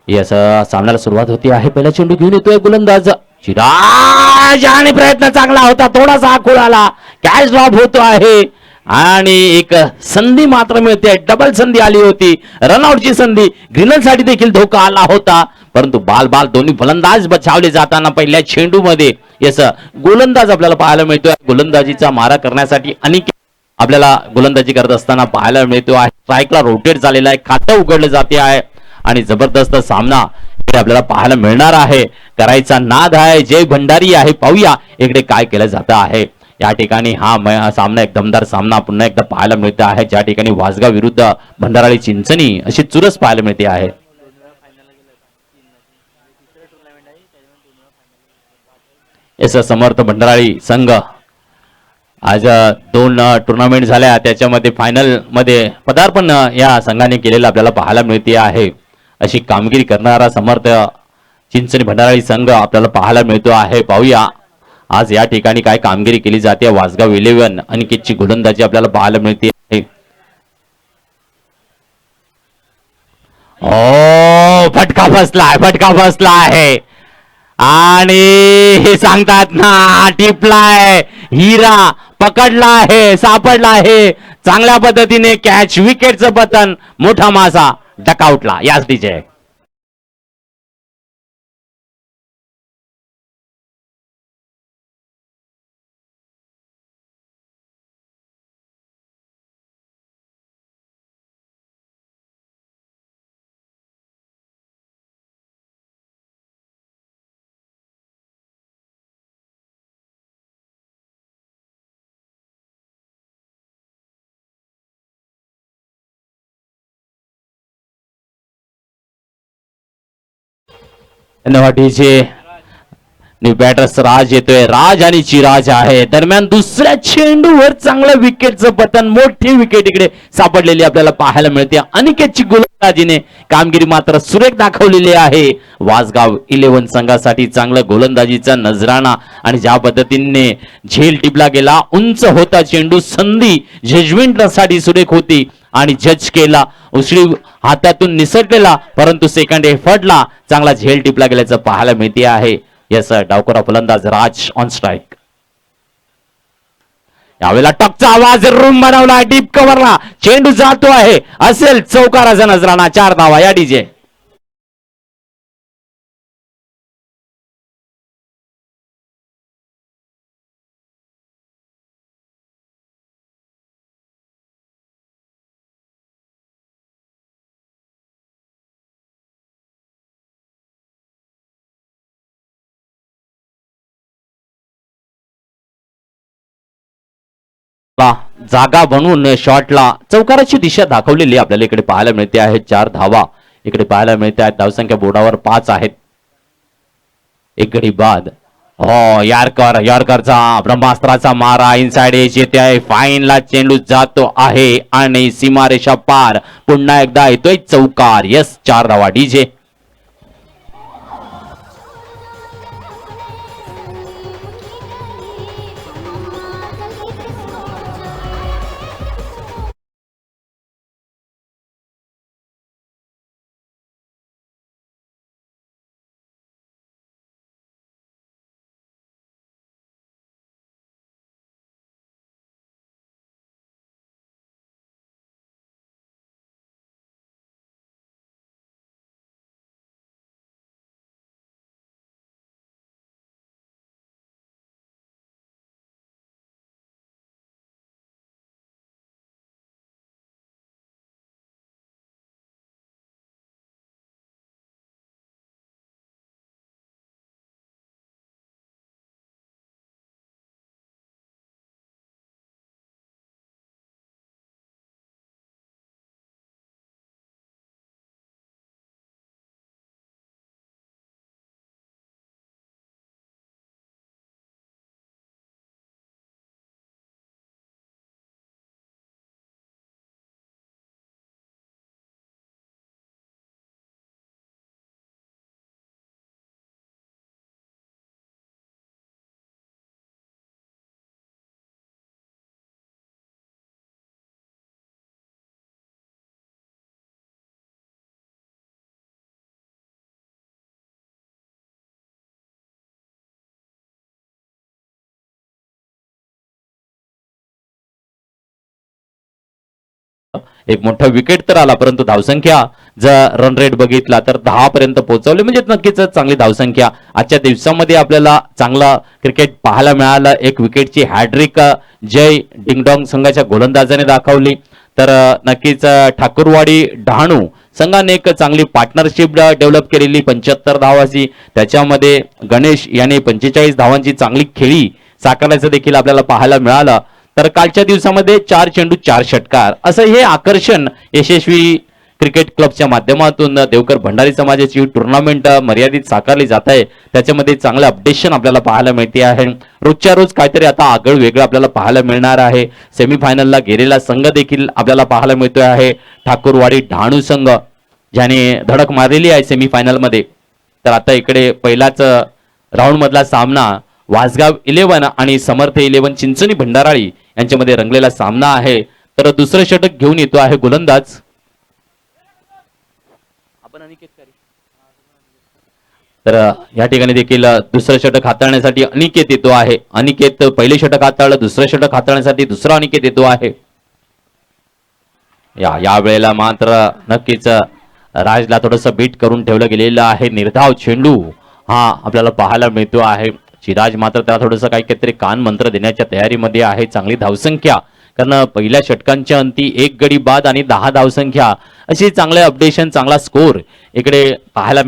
याचा सामन्याला सुरुवात होती आहे. पहिला चेंडू घेऊन येतोय गोलंदाज चिराज आणि प्रयत्न चांगला होता, थोडासा आखूड आला, कॅच ड्रॉप होतो आहे आणि एक संधी मात्र मिळते. डबल संधी आली होती, रनआउटची संधी, ग्रीनल साठी देखील धोका आला होता, परंतु बाल बाल दोन्ही फलंदाज बचावले जाताना पहिल्या चेंडू मध्ये यस गोलंदाज आपल्याला पाहायला मिळतोय. गोलंदाजीचा मारा करण्यासाठी अनेक आपल्याला गोलंदाजी करत असताना पाहायला मिळतो आहे. स्ट्राईकला रोटेट झालेला आहे, खातं उघडलं जाते आहे आणि जबरदस्त सामना इकडे आपल्याला पाहायला मिळणार आहे. करायचा नाद आहे जय भंडारी आहे. पाहूया इकडे काय केलं जातं आहे. या ठिकाणी हा सामना एक दमदार सामना पुन्हा एकदा पाहायला मिळते आहे, ज्या ठिकाणी वासगाव विरुद्ध भंडाराळी चिंचणी अशी चुरस पाहायला मिळते आहे. एस समर्थ भंडाराळी संघ आज दोन टुर्नामेंट झाल्या, त्याच्यामध्ये फायनल मध्ये पदार्पण या संघाने केलेलं आपल्याला पाहायला मिळते आहे. अशी कामगिरी करणारा समर्थ चिंचणी भंडाराळी संघ आपल्याला पाहायला मिळतो आहे. पाहूया आज या ठिकाणी काय कामगिरी केली जाते. वासगाव 11 अनिकेतची गोलंदाजी आपल्याला पाहायला मिळते आहे. हो, फटका बसला आहे आणि हे सांगतात ना टिपलाय, हिरा पकडला आहे, सापडला आहे. चांगल्या पद्धतीने कॅच, विकेटचं पतन, मोठा मासा डकआउटला याच डीजे. डीजे न्यू बॅटर्स राज येतोय, राज आणि चिराज आहे. दरम्यान दुसऱ्या चेंडूवर चांगलं विकेटचं पतन, मोठी विकेट इकडे सापडलेली आपल्याला पाहायला मिळते. अनिकेतची गोलंदाजीने कामगिरी मात्र सुरेख दाखवलेली आहे. वासगाव 11 संघासाठी चांगलं गोलंदाजीचा नजराणा आणि ज्या पद्धतीने झेल टिपला गेला, उंच होता चेंडू, संधी जजमेंट साठी सुरेख होती आणि जज केला, उसळी हातातून निसटलेला, परंतु सेकंड एफर्टला चांगला झेल टिपला गेल्याचं पाहायला मिळते आहे. येस डावखोरा फलंदाज राज ऑन स्ट्राईक. यावेळेला टकचा आवाज, रूम बनवला डीप कव्हरला, चेंडू जातो आहे, असेल चौकाराचा नजराणा, 4 धावा या डीजे. जागा बनवून शॉटला चौकाराची दिशा दाखवलेली आपल्याला इकडे पाहायला मिळते आहे. 4 धावा इकडे पाहायला मिळते आहेत. धावसंख्या बोर्डावर 5 आहेत. एक गडी बाद. हो, यारकरचा ब्रह्मास्त्राचा मारा, इनसाइड एज येते आहे, फाईनला चेंडू जातो आहे आणि सीमारेषा पार, पुन्हा एकदा येतोय चौकार. यस 4 धावा डीजे. एक मोठा विकेट तर आला, परंतु धावसंख्या जर रन रेट बघितला तर 10 पर्यंत पोहोचवले, म्हणजे नक्कीच चांगली धावसंख्या. आजच्या दिवसामध्ये आपल्याला चांगला क्रिकेट पाहायला मिळालं. एक विकेटची हॅड्रिक जय डिंगडॉंग संघाच्या गोलंदाजाने दाखवली. तर नक्कीच ठाकूरवाडी डहाणू संघाने एक चांगली पार्टनरशिप डेव्हलप केलेली 75 धावांची. त्याच्यामध्ये गणेश याने 45 धावांची चांगली खेळी साकारण्याचं देखील आपल्याला पाहायला मिळालं. तर कालच्या दिवसामध्ये 4 चेंडू 4 षटकार असं हे आकर्षण यशस्वी क्रिकेट क्लबच्या माध्यमातून देवकर भंडारी समाजाची टुर्नामेंट मर्यादित साकारली जात आहे. त्याच्यामध्ये चांगलं अपडेशन आपल्याला पाहायला मिळते आहे. रोजच्या रोज काहीतरी आता आगळ वेगळं आपल्याला पाहायला मिळणार आहे. सेमीफायनलला गेलेला संघ देखील आपल्याला पाहायला मिळतोय आहे, ठाकूरवाडी डहाणू संघ, ज्याने धडक मारलेली आहे सेमीफायनलमध्ये. तर आता इकडे पहिलाच राऊंड मधला सामना वासगाव 11 आणि समर्थ 11 चिंचणी भंडाराळी यांच्यामध्ये रंगलेला सामना आहे. तर दुसरं षटक घेऊन येतो आहे गोलंदाज तर या ठिकाणी देखील दुसरं षटक हाताळण्यासाठी अनिकेत येतो आहे. अनिकेत पहिले षटक हाताळलं, दुसरं षटक हाताळण्यासाठी दुसरा अनिकेत येतो आहे. या वेळेला मात्र नक्कीच राजला थोडस बीट करून ठेवलं गेलेलं आहे. निर्धाव चेंडू हा आपल्याला पाहायला मिळतो आहे. चिराज मात्र त्याला थोडंसं काहीतरी कान मंत्र देण्याच्या तयारीमध्ये आहे. चांगली धावसंख्या, कारण पहिल्या षटकांच्या अंती 1 गडी बाद आणि 10 धावसंख्या अशी चांगले अपडेशन, चांगला स्कोर इकडे पाहायला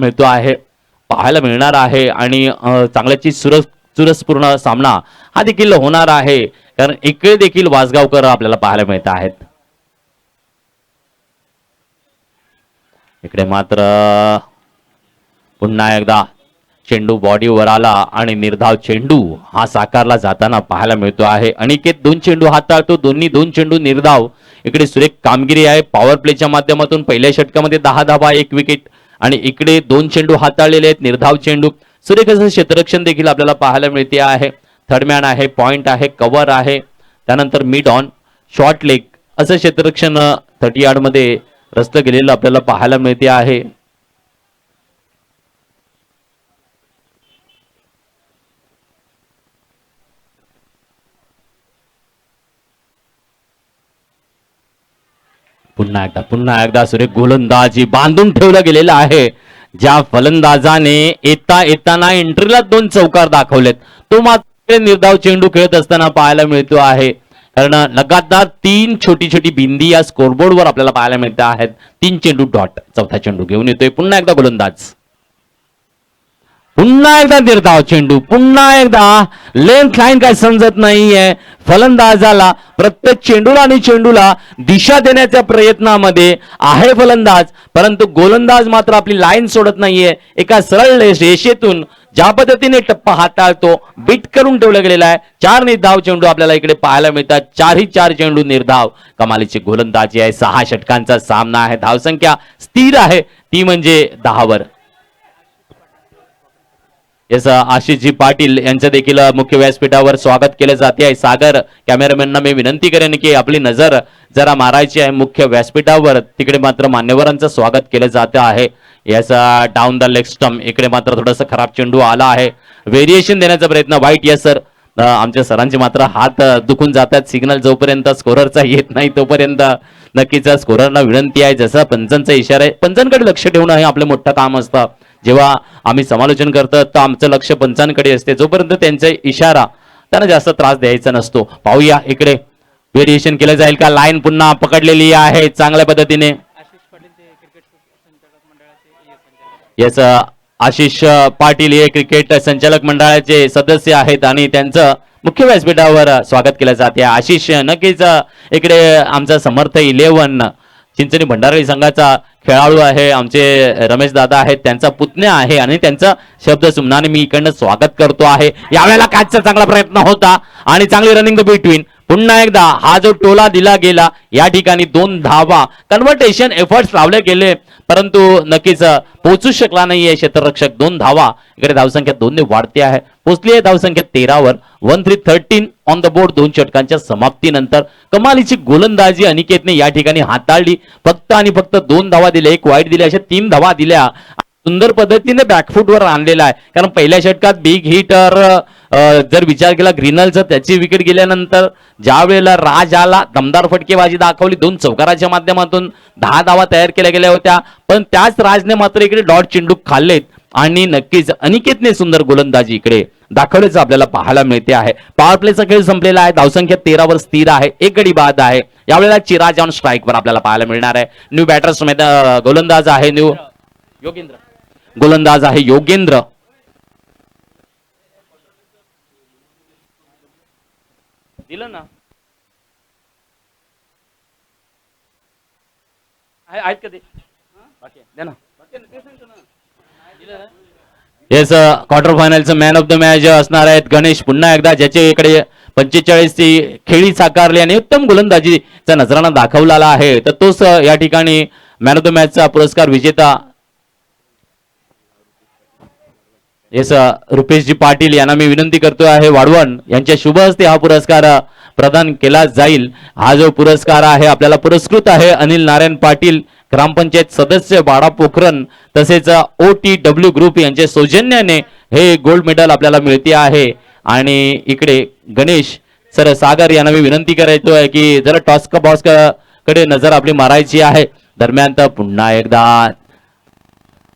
मिळणार आहे. आणि चांगल्याची चुरसपूर्ण सामना हा देखील होणार आहे, कारण इकडे देखील वासगावकर आपल्याला पाहायला मिळत आहेत. इकडे मात्र पुन्हा एकदा चेंडू बॉडीवर आला आणि निर्धाव चेंडू हा साकारला जाताना पाहायला मिळतो आहे. अनिकेत 2 चेंडू हाताळतो, दोन्ही 2 चेंडू निर्धाव. इकडे सुरेख कामगिरी आहे पॉवर प्लेच्या माध्यमातून. पहिल्या षटकामध्ये 10 धावा 1 विकेट आणि इकडे 2 चेंडू हाताळलेले आहेत, निर्धाव चेंडू. सुरेख असं क्षेत्ररक्षण देखील आपल्याला पाहायला मिळते आहे. थर्डमॅन आहे, पॉइंट आहे, कव्हर आहे, त्यानंतर मिड ऑन, शॉर्ट लेग असं क्षेत्ररक्षण 30 यार्ड मध्ये रचलं गेलेलं आपल्याला पाहायला मिळते आहे. पुन्हा एकदा सुरेख गोलंदाजी बांधून ठेवलं गेलेलं आहे. ज्या फलंदाजाने येताना एंट्रीला 2 चौकार दाखवलेत, तो मात्र निर्धाव चेंडू खेळत असताना पाहायला मिळतो आहे. कारण लगातार 3 छोटी छोटी बिंदी या स्कोरबोर्डवर आपल्याला पाहायला मिळत आहेत. 3 चेंडू डॉट. चौथा चेंडू घेऊन येतोय पुन्हा एकदा गोलंदाज. पुन्हा एकदा निर्धाव चेंडू, पुन्हा एकदा लेंथ लाईन काय समजत नाहीये फलंदाजाला. प्रत्येक चेंडूला आणि चेंडूला दिशा देण्याच्या प्रयत्नामध्ये आहे फलंदाज, परंतु गोलंदाज मात्र आपली लाईन सोडत नाहीये. एका सरळ रेषेतून ज्या पद्धतीने टप्पा हाताळतो, बीट करून ठेवलं गेलेला आहे. 4 निर्धाव चेंडू आपल्याला इकडे पाहायला मिळतात. 4 चेंडू निर्धाव. कमालीची गोलंदाजी आहे. 6 षटकांचा सामना आहे. धावसंख्या स्थिर आहे, ती म्हणजे 10 वर. याच आशिषजी पाटील यांचं देखील मुख्य व्यासपीठावर स्वागत केले जाते आहे. सागर कॅमेरामॅनना मी विनंती करेन की आपली नजर जरा मारायची आहे मुख्य व्यासपीठावर, तिकडे मात्र मान्यवरांचं स्वागत केलं जात आहे. याचा डाऊन द लेग स्टंप, इकडे मात्र थोडंसं खराब चेंडू आला आहे. व्हेरिएशन देण्याचा प्रयत्न. वाईट. Yes sir. आमच्या सरांचे मात्र हात दुखून जातात. सिग्नल जोपर्यंत स्कोररचा येत नाही तोपर्यंत नक्कीच स्कोररना विनंती आहे, जसं पंचांचा इशारा आहे, पंचांकडे लक्ष ठेवणं हे आपलं मोठं काम असतं. जेव्हा आम्ही समालोचन करतो तर आमचं लक्ष पंचांकडे असते, जोपर्यंत त्यांचा इशारा त्यांना जास्त त्रास द्यायचा नसतो. पाहूया इकडे व्हेरिएशन केलं जाईल का. लाईन पुन्हा पकडलेली आहे चांगल्या पद्धतीने. याच आशिष पाटील हे क्रिकेट संचालक मंडळाचे सदस्य आहेत आणि त्यांचं मुख्य व्यासपीठावर स्वागत केलं जाते. आशिष नक्कीच इकडे आमचा समर्थ 11 चिंचणी भंडारी संघाचा खेळाडू आहे. आमचे रमेश दादा आहेत, त्यांचा पुतण्या आहे आणि त्यांचा शब्द सुमनाने मी इकडनं स्वागत करतो आहे. यावेळेला कॅचचा चांगला प्रयत्न होता आणि चांगली रनिंग द बिटवीन. पुन्हा एकदा हा जो टोला दिला गेला, या ठिकाणी 2 धावा कन्व्हर्टेशन एफर्ट्स लावले गेले, परंतु नक्कीच पोहोचू शकला नाहीये क्षेत्ररक्षक. 2 धावा इकडे धावसंख्या 2 ने वाढते आहे. पोहोचली आहे धावसंख्या 13 वर. 1-3-13 ऑन द बोर्ड. 2 षटकांच्या समाप्तीनंतर कमालीची गोलंदाजी अनिकेतने या ठिकाणी हाताळली. फक्त आणि फक्त 2 धावा दिल्या, 1 वाईट दिल्या, अशा 3 धावा दिल्या. सुंदर पद्धतीने बॅकफुटवर आणलेला आहे, कारण पहिल्या षटकात बिग हिटर जर विचार केला ग्रीनलचा त्याची विकेट गेल्यानंतर ज्या वेळेला राज आला दमदार फटकेबाजी दाखवली 2 चौकाराच्या माध्यमातून 10 धावा तयार केल्या गेल्या होत्या, पण त्याच राजने मात्र इकडे डॉट चेंडू खाल्लेत आणि नक्कीच अनिकेतने सुंदर गोलंदाजी इकडे दाखवल्याचं आपल्याला पाहायला मिळते आहे. पॉवर प्लेचा खेळ संपलेला आहे. धावसंख्या 13 वर स्थिर आहे. एक गडी बाद आहे. यावेळेला चिराज ऑन स्ट्राईक वर आपल्याला पाहायला मिळणार आहे. न्यू बॅटर्स गोलंदाज आहे योगेंद्र गोलंदाज आहे योगेंद्र. दिलं ना आहेत का ते द्या ना. येस क्वार्टर फायनलचं मॅन ऑफ द मॅच असणार आहेत गणेश पुन्हा एकदा, ज्याचे इकडे 45 ची खेळी साकारली आणि उत्तम गोलंदाजीचा नजराणा दाखवलेला आहे. तर तोच या ठिकाणी मॅन ऑफ द मॅचचा पुरस्कार विजेता येस रुपेशजी पाटील यांना मी विनंती करतो आहे वाढवण यांच्या शुभ हस्ते हा पुरस्कार प्रदान केला जाईल. हा जो पुरस्कार आहे आपल्याला पुरस्कृत आहे अनिल नारायण पाटील ग्रामपंचायत सदस्य बाडा पोखरण तसेच OTW ग्रुप यांच्या सौजन्याने हे गोल्ड मेडल आपल्याला मिळते आहे. आणि इकडे गणेश सर सागर यांना मी विनंती करायचो आहे की जरा टॉस का बॉस कडे नजर आपली मारायची आहे. दरम्यान तर पुन्हा एकदा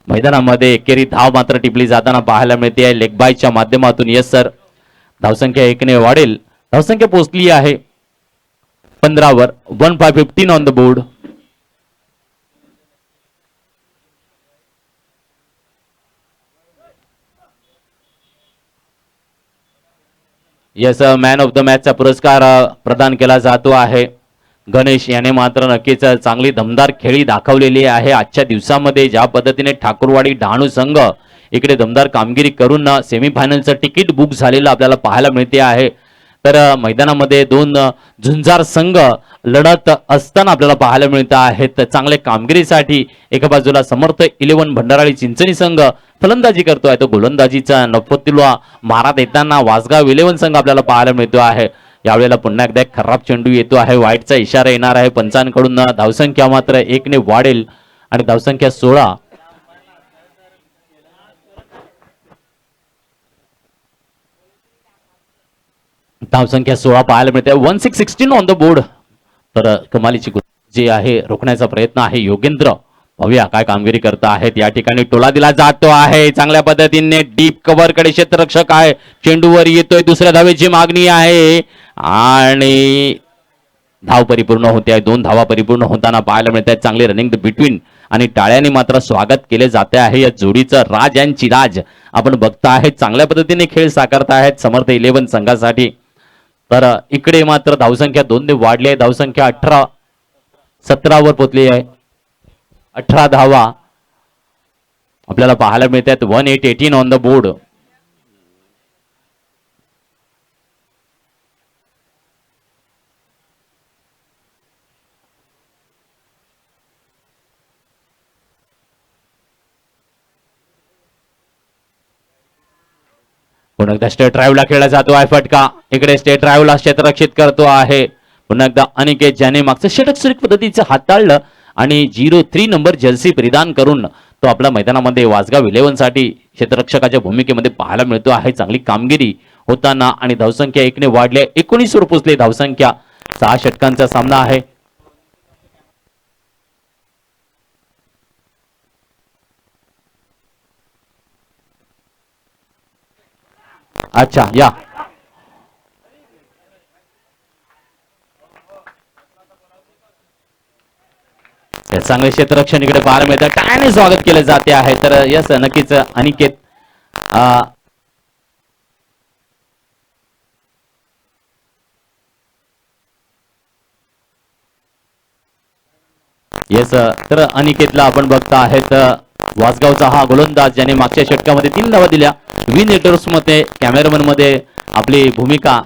मैदानामध्ये एकेरी धाव मात्र टिपली जाताना पाहायला मिळते आहे लेग बायच्या माध्यमातून. येस सर धावसंख्या 1 ने वाढेल. धावसंख्या पोहोचली आहे 15 वर. 1515 on the board. Yes man of the मॅचचा पुरस्कार प्रदान केला जातो आहे. गणेश याने मात्र नक्कीच चांगली दमदार खेळी दाखवलेली आहे आजच्या दिवसामध्ये. ज्या पद्धतीने ठाकूरवाडी डहाणू संघ इकडे दमदार कामगिरी करून सेमीफायनलचं तिकीट बुक झालेलं आपल्याला पाहायला मिळते आहे. तर मैदानामध्ये 2 झुंजार संघ लढत असताना आपल्याला पाहायला मिळत आहेत. चांगल्या कामगिरीसाठी एका बाजूला समर्थ 11 भंडाराळी चिंचणी संघ फलंदाजी करतोय, तो गोलंदाजीचा नफतीला मारा देताना वासगाव 11 संघ आपल्याला पाहायला मिळतो आहे. यावेळेला पुन्हा एकदा एक खराब चेंडू येतो आहे. वाईटचा इशारा येणार आहे पंचांकडून. धावसंख्या मात्र 1 ने वाढेल आणि धावसंख्या 16. धावसंख्या 16 पाहायला मिळते. 1616 ऑन द बोर्ड. तर कमालीची जी आहे रोखण्याचा प्रयत्न आहे योगेंद्र. पाहूया काय कामगिरी करत आहेत. या ठिकाणी टोला दिला जातो आहे चांगल्या पद्धतीने डीप कव्हर कडे क्षेत्ररक्षक आहे. चेंडूवर येतोय. दुसऱ्या धावेची मागणी आहे आणि धाव परिपूर्ण होते आहे. 2 धावा परिपूर्ण होताना पाहायला मिळत आहेत. चांगले रनिंग द बिटवीन आणि टाळ्यांनी मात्र स्वागत केले जाते आहे या जोडीचं. राज आणि चिराज आपण बघता आहेत चांगल्या पद्धतीने खेळ साकारत आहेत समर्थ 11 संघासाठी. तर इकडे मात्र धावसंख्या 2 ने वाढली आहे. धावसंख्या 17 वर पोहोचली आहे. 18 धावा आपल्याला पाहायला मिळतात. 1818 ऑन द बोर्ड. पुन्हा एकदा स्टेट ड्राईव्हला खेळला जातो आहे फटका. इकडे स्टेट ड्राईव्हला क्षेत्ररक्षित करतो आहे पुन्हा एकदा अनिकेत, ज्याने मागचं षटक सुरेख पद्धतीचं हाताळलं आणि 03 नंबर जर्सी परिधान करून तो आपल्या मैदानामध्ये वासगाव 11 साठी क्षेत्ररक्षकाच्या भूमिकेमध्ये पाहायला मिळतो आहे. चांगली कामगिरी होताना आणि धावसंख्या 1 ने वाढली. 19 वर पोहोचली धावसंख्या. 6 षटकांचा सामना आहे. अच्छा या चांगले क्षेत्ररक्षण इकडे पाहायला मिळतं. टाळ्याने स्वागत केले जाते आहे. तर यस नक्कीच अनिकेत येस तर अनिकेतला आपण बघता आहेत वासगावचा हा गोलंदाज ज्याने मागच्या षटकामध्ये 3 धावा दिल्या. वी नेटवर्क्स मध्ये कॅमेरामन मध्ये आपली भूमिका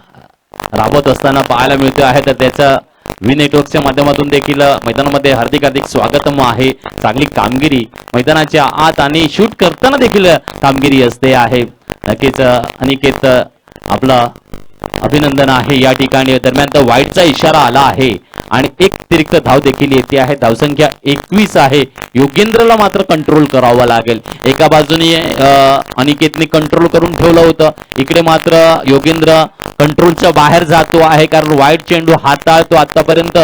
राबवत असताना पाहायला मिळते आहे. तर त्याचं वी नेटवर्कच्या माध्यमातून देखील मैदानामध्ये हार्दिक हार्दिक स्वागतम आहे. चांगली कामगिरी मैदानाच्या आत आणि शूट करताना देखील कामगिरी असते आहे. नक्कीच अनिकेत आपला अभिनंदन आहे या ठिकाणी. दरम्यान तर वाईटचा इशारा आला आहे आणि एक अतिरिक्त धाव देखील येते आहे. धावसंख्या 21 आहे. योगेंद्रला मात्र कंट्रोल करावं लागेल. एका बाजूने अनिकेतने कंट्रोल करून ठेवलं होतं, इकडे मात्र योगेंद्र कंट्रोलच्या बाहेर जातो आहे, कारण वाईट चेंडू हाताळतो. आतापर्यंत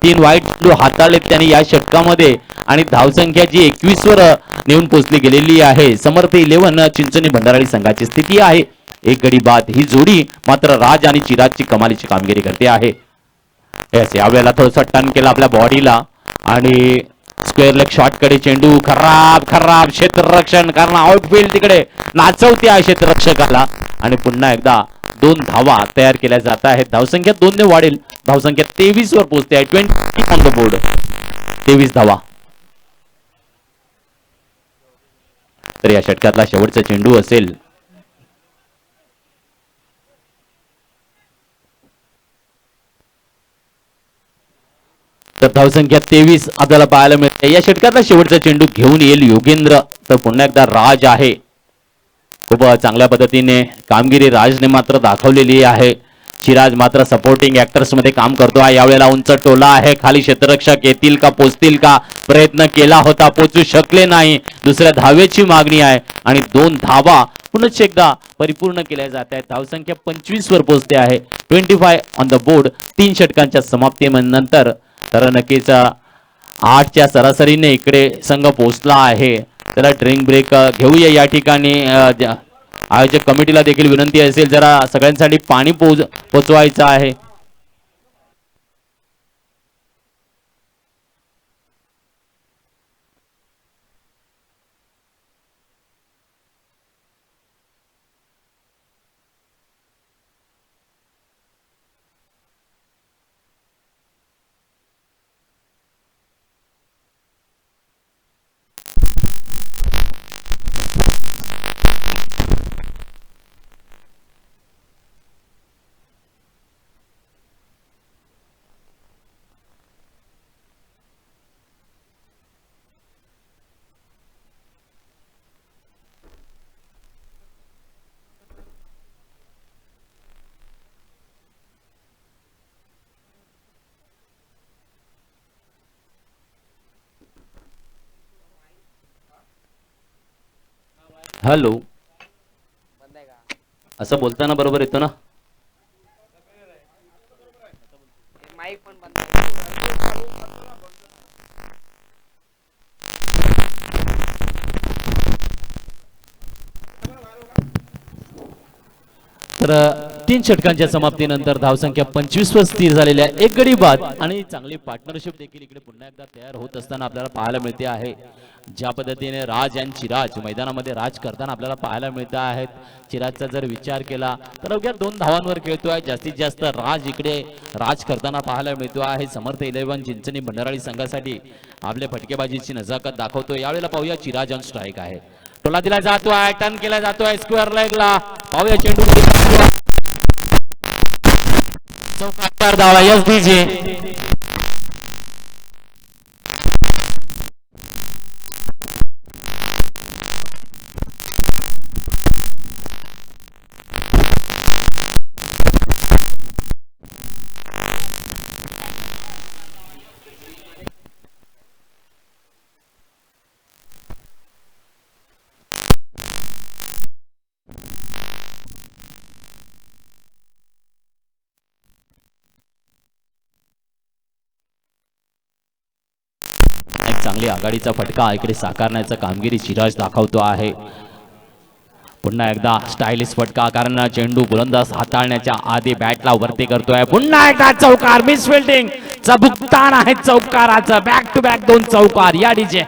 3 वाईट चेंडू हाताळलेत त्यांनी या षटकामध्ये आणि धावसंख्या जी 21 वर नेऊन पोहोचली गेलेली आहे. समर्थ 11 चिंचणी भंडारळी संघाची स्थिती आहे. एक गडी बाद. ही जोडी मात्र राज आणि चिराजची कमालीची कामगिरी करते आहे. यावेळेला थोडंसं टर्न केलं आपल्या बॉडीला आणि स्क्वेअर लेग शॉट कडे चेंडू. खराब खराब क्षेत्ररक्षण, कारण आउटफील्ड तिकडे नाचवते आहे क्षेत्ररक्षकाला आणि पुन्हा एकदा 2 धावा तयार केल्या जात आहेत. धावसंख्या 2 ने वाढेल. धावसंख्या 23 वर पोहोचते आहे. 20 ऑन द बोर्ड. 23 धावा. तर या षटकातला शेवटचा चेंडू असेल. तर धावसंख्या 23 आपल्याला पाहायला मिळते. या षटकातला शेवटचा चेंडू घेऊन येईल योगेंद्र. तर पुन्हा एकदा राज आहे. खूप चांगल्या पद्धतीने कामगिरी राजने मात्र दाखवलेली आहे. चिराज मात्र सपोर्टिंग ऍक्टर्स मध्ये काम करतो आहे. यावेळेला उंच टोला आहे. खाली क्षेत्ररक्षक येतील का, पोचतील का, प्रयत्न केला होता, पोचू शकले नाही. दुसऱ्या धावेची मागणी आहे आणि 2 धावा पुन्हा एकदा परिपूर्ण केल्या जात आहेत. धावसंख्या 25 वर पोहोचते आहे. 25 ऑन द बोर्ड. 3 षटकांच्या समाप्तीनंतर तर नक्कीच 8च्या सरासरीने इकडे संघ पोहोचला आहे. त्याला ड्रिंक ब्रेक घेऊया या ठिकाणी. आयोजक कमिटीला देखील विनंती असेल, जरा सगळ्यांसाठी पाणी पोचवायचं आहे. हॅलो, असं बोलताना बरोबर येतो ना? माईक पण बंद. तर 3 षटकांच्या समाप्तीनंतर धावसंख्या 25 वर स्थिर झालेल्या एक गडी बाद आणि चांगली पार्टनरशिप देखील इकडे पुन्हा एकदा तयार होत असताना आपल्याला पाहायला मिळते आहे. ज्या पद्धतीने राज आणि चिराज मैदानामध्ये राज करताना आपल्याला पाहायला मिळत आहेत. चिराजचा जर विचार केला तर अवघ्या 2 धावांवर खेळतोय. जास्तीत जास्त राज इकडे राज करताना पाहायला मिळतो आहे. समर्थ 11 चिंचणी भंडारळी संघासाठी आपल्या फटकेबाजीची नजाकत दाखवतोय. यावेळेला पाहूया चिराज ऑन स्ट्राईक आहे. टोला दिला जातोय, टर्न केला जातोय स्क्वेअर लेगला. पाहूया चेंडू चौकार धावा एसबीजे. चांगली आघाडीचा फटका इकडे साकारण्याचा कामगिरी चिराज दाखवतो आहे. पुन्हा एकदा स्टायलिश फटका, कारण चेंडू गोलंदाज हाताळण्याच्या आधी बॅटला वरती करतोय. पुन्हा एकदा चौकार. मिस फिल्डिंग चा भुगतान आहे चौकाराचं. बॅक टू बॅक 2 चौकार या डीजे.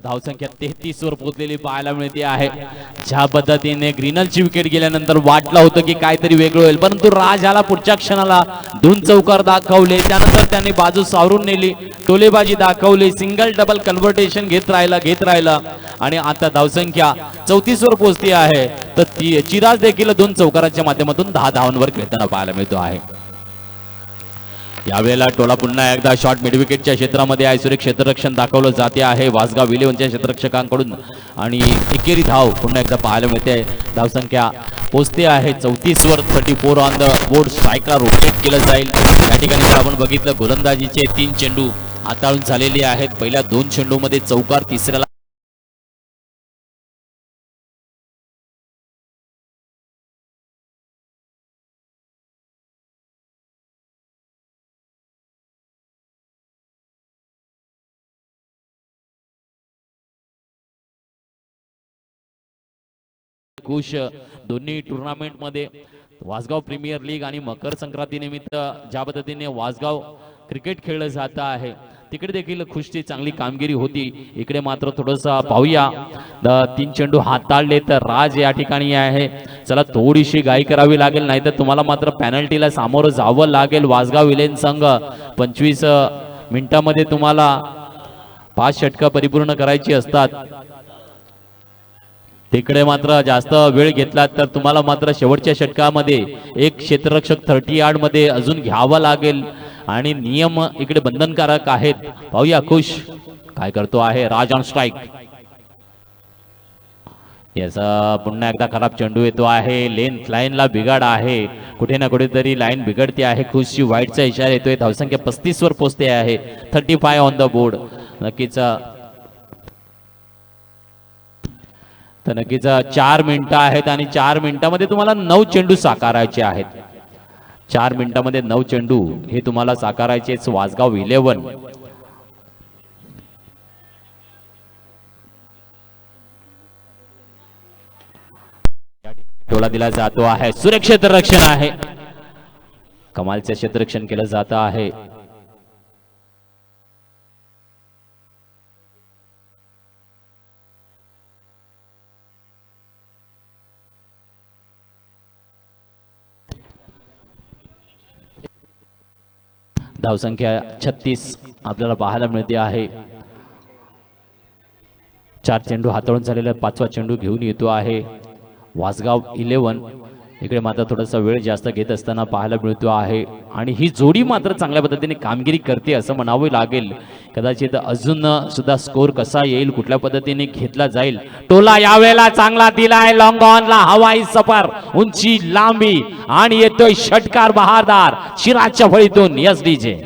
धावसंख्या 33 वर पोहोचलेली पाहायला मिळते आहे. ज्या पद्धतीने ग्रीनलची विकेट गेल्यानंतर वाटलं होतं की काहीतरी वेगळं होईल, परंतु राज आला पुढच्या क्षणाला. 2 चौकार दाखवले, त्यानंतर त्यांनी बाजू सावरून नेली, टोलेबाजी दाखवली, सिंगल डबल कन्व्हर्टेशन घेत राहिला आणि आता धावसंख्या 34 वर पोहोचली आहे. तर चिराज देखील 2 चौकाराच्या माध्यमातून 10 धावांवर खेळताना पाहायला मिळतो आहे. यावेळेला टोला पुन्हा एकदा शॉट मिडविकेटच्या क्षेत्रामध्ये आहे. सुरेख क्षेत्ररक्षण दाखवलं जाते आहे वासगाव इलेव्हनच्या क्षेत्ररक्षकांकडून आणि एकेरी धाव पुन्हा एकदा पाहायला मिळते. धावसंख्या पोचते आहे 34 वर. 34 ऑन द बोर्ड. स्ट्राईकला रोटेट केलं जाईल. या ठिकाणी जर आपण बघितलं गोलंदाजीचे 3 चेंडू हाताळून झालेले आहेत. पहिल्या 2 चेंडूमध्ये चौकार, तिसऱ्याला खुश. दोन्ही टुर्नामेंट मध्ये वासगाव प्रीमियर लीग आणि मकर संक्रांती निमित्त ज्या पद्धतीने वासगाव क्रिकेट खेळलं जात आहे तिकडे देखील खुशची चांगली कामगिरी होती. इकडे मात्र थोडंसं पाहूया. 3 चेंडू हाताळले तर राज या ठिकाणी आहे. चला थोडीशी घाई करावी लागेल, नाही तर तुम्हाला मात्र पॅनल्टीला सामोरं जावं लागेल. वासगाव इलेव्हन संघ 25 मिनिटांमध्ये तुम्हाला 5 षटकं परिपूर्ण करायची असतात. तिकडे मात्र जास्त वेळ घेतला तर तुम्हाला मात्र शेवटच्या षटकामध्ये एक क्षेत्ररक्षक 30 यार्ड मध्ये अजून घ्यावा लागेल आणि नियम इकडे बंधनकारक आहेत. पाहूया खुश काय करतो आहे. राज ऑन स्ट्राईक. याचा पुन्हा एकदा खराब चेंडू येतो आहे. लेंथ लाईनला बिघाड आहे. कुठे ना कुठेतरी लाईन बिघडते आहे. खुशची वाईटचा इशारा येतोय. धावसंख्या 35 वर पोहोचते आहे. 35 ऑन द बोर्ड. नक्कीच 4 मिनिटं आहेत आणि 4 मिनिटांमध्ये तुम्हाला 9 चेंडू साकारायचे आहेत. 4 मिनिटांमध्ये 9 चेंडू हे तुम्हाला साकारायचे. वासगाव इलेव्हन टोला दिला जातो आहे. सुरेख क्षेत्ररक्षण आहे. कमालचे क्षेत्ररक्षण केलं जात आहे. धावसंख्या 36 आपल्याला पाहायला मिळते आहे. 4 चेंडू हाताळून झालेला 5वा चेंडू घेऊन येतो आहे वासगाव इलेव्हन. इकडे मात्र थोडासा वेळ जास्त घेत असताना पाहायला मिळतो आहे आणि ही जोडी मात्र चांगल्या पद्धतीने कामगिरी करते असं म्हणावं लागेल. कदाचित अजून सुद्धा स्कोर कसा येईल, कुठल्या पद्धतीने घेतला जाईल. टोला यावेळेला चांगला दिलाय. लॉंग ऑनला हवाई सफर, उंची, लांबी आणि येतोय षटकार बहारदार चिराजच्या फळीतून. Yes DJ.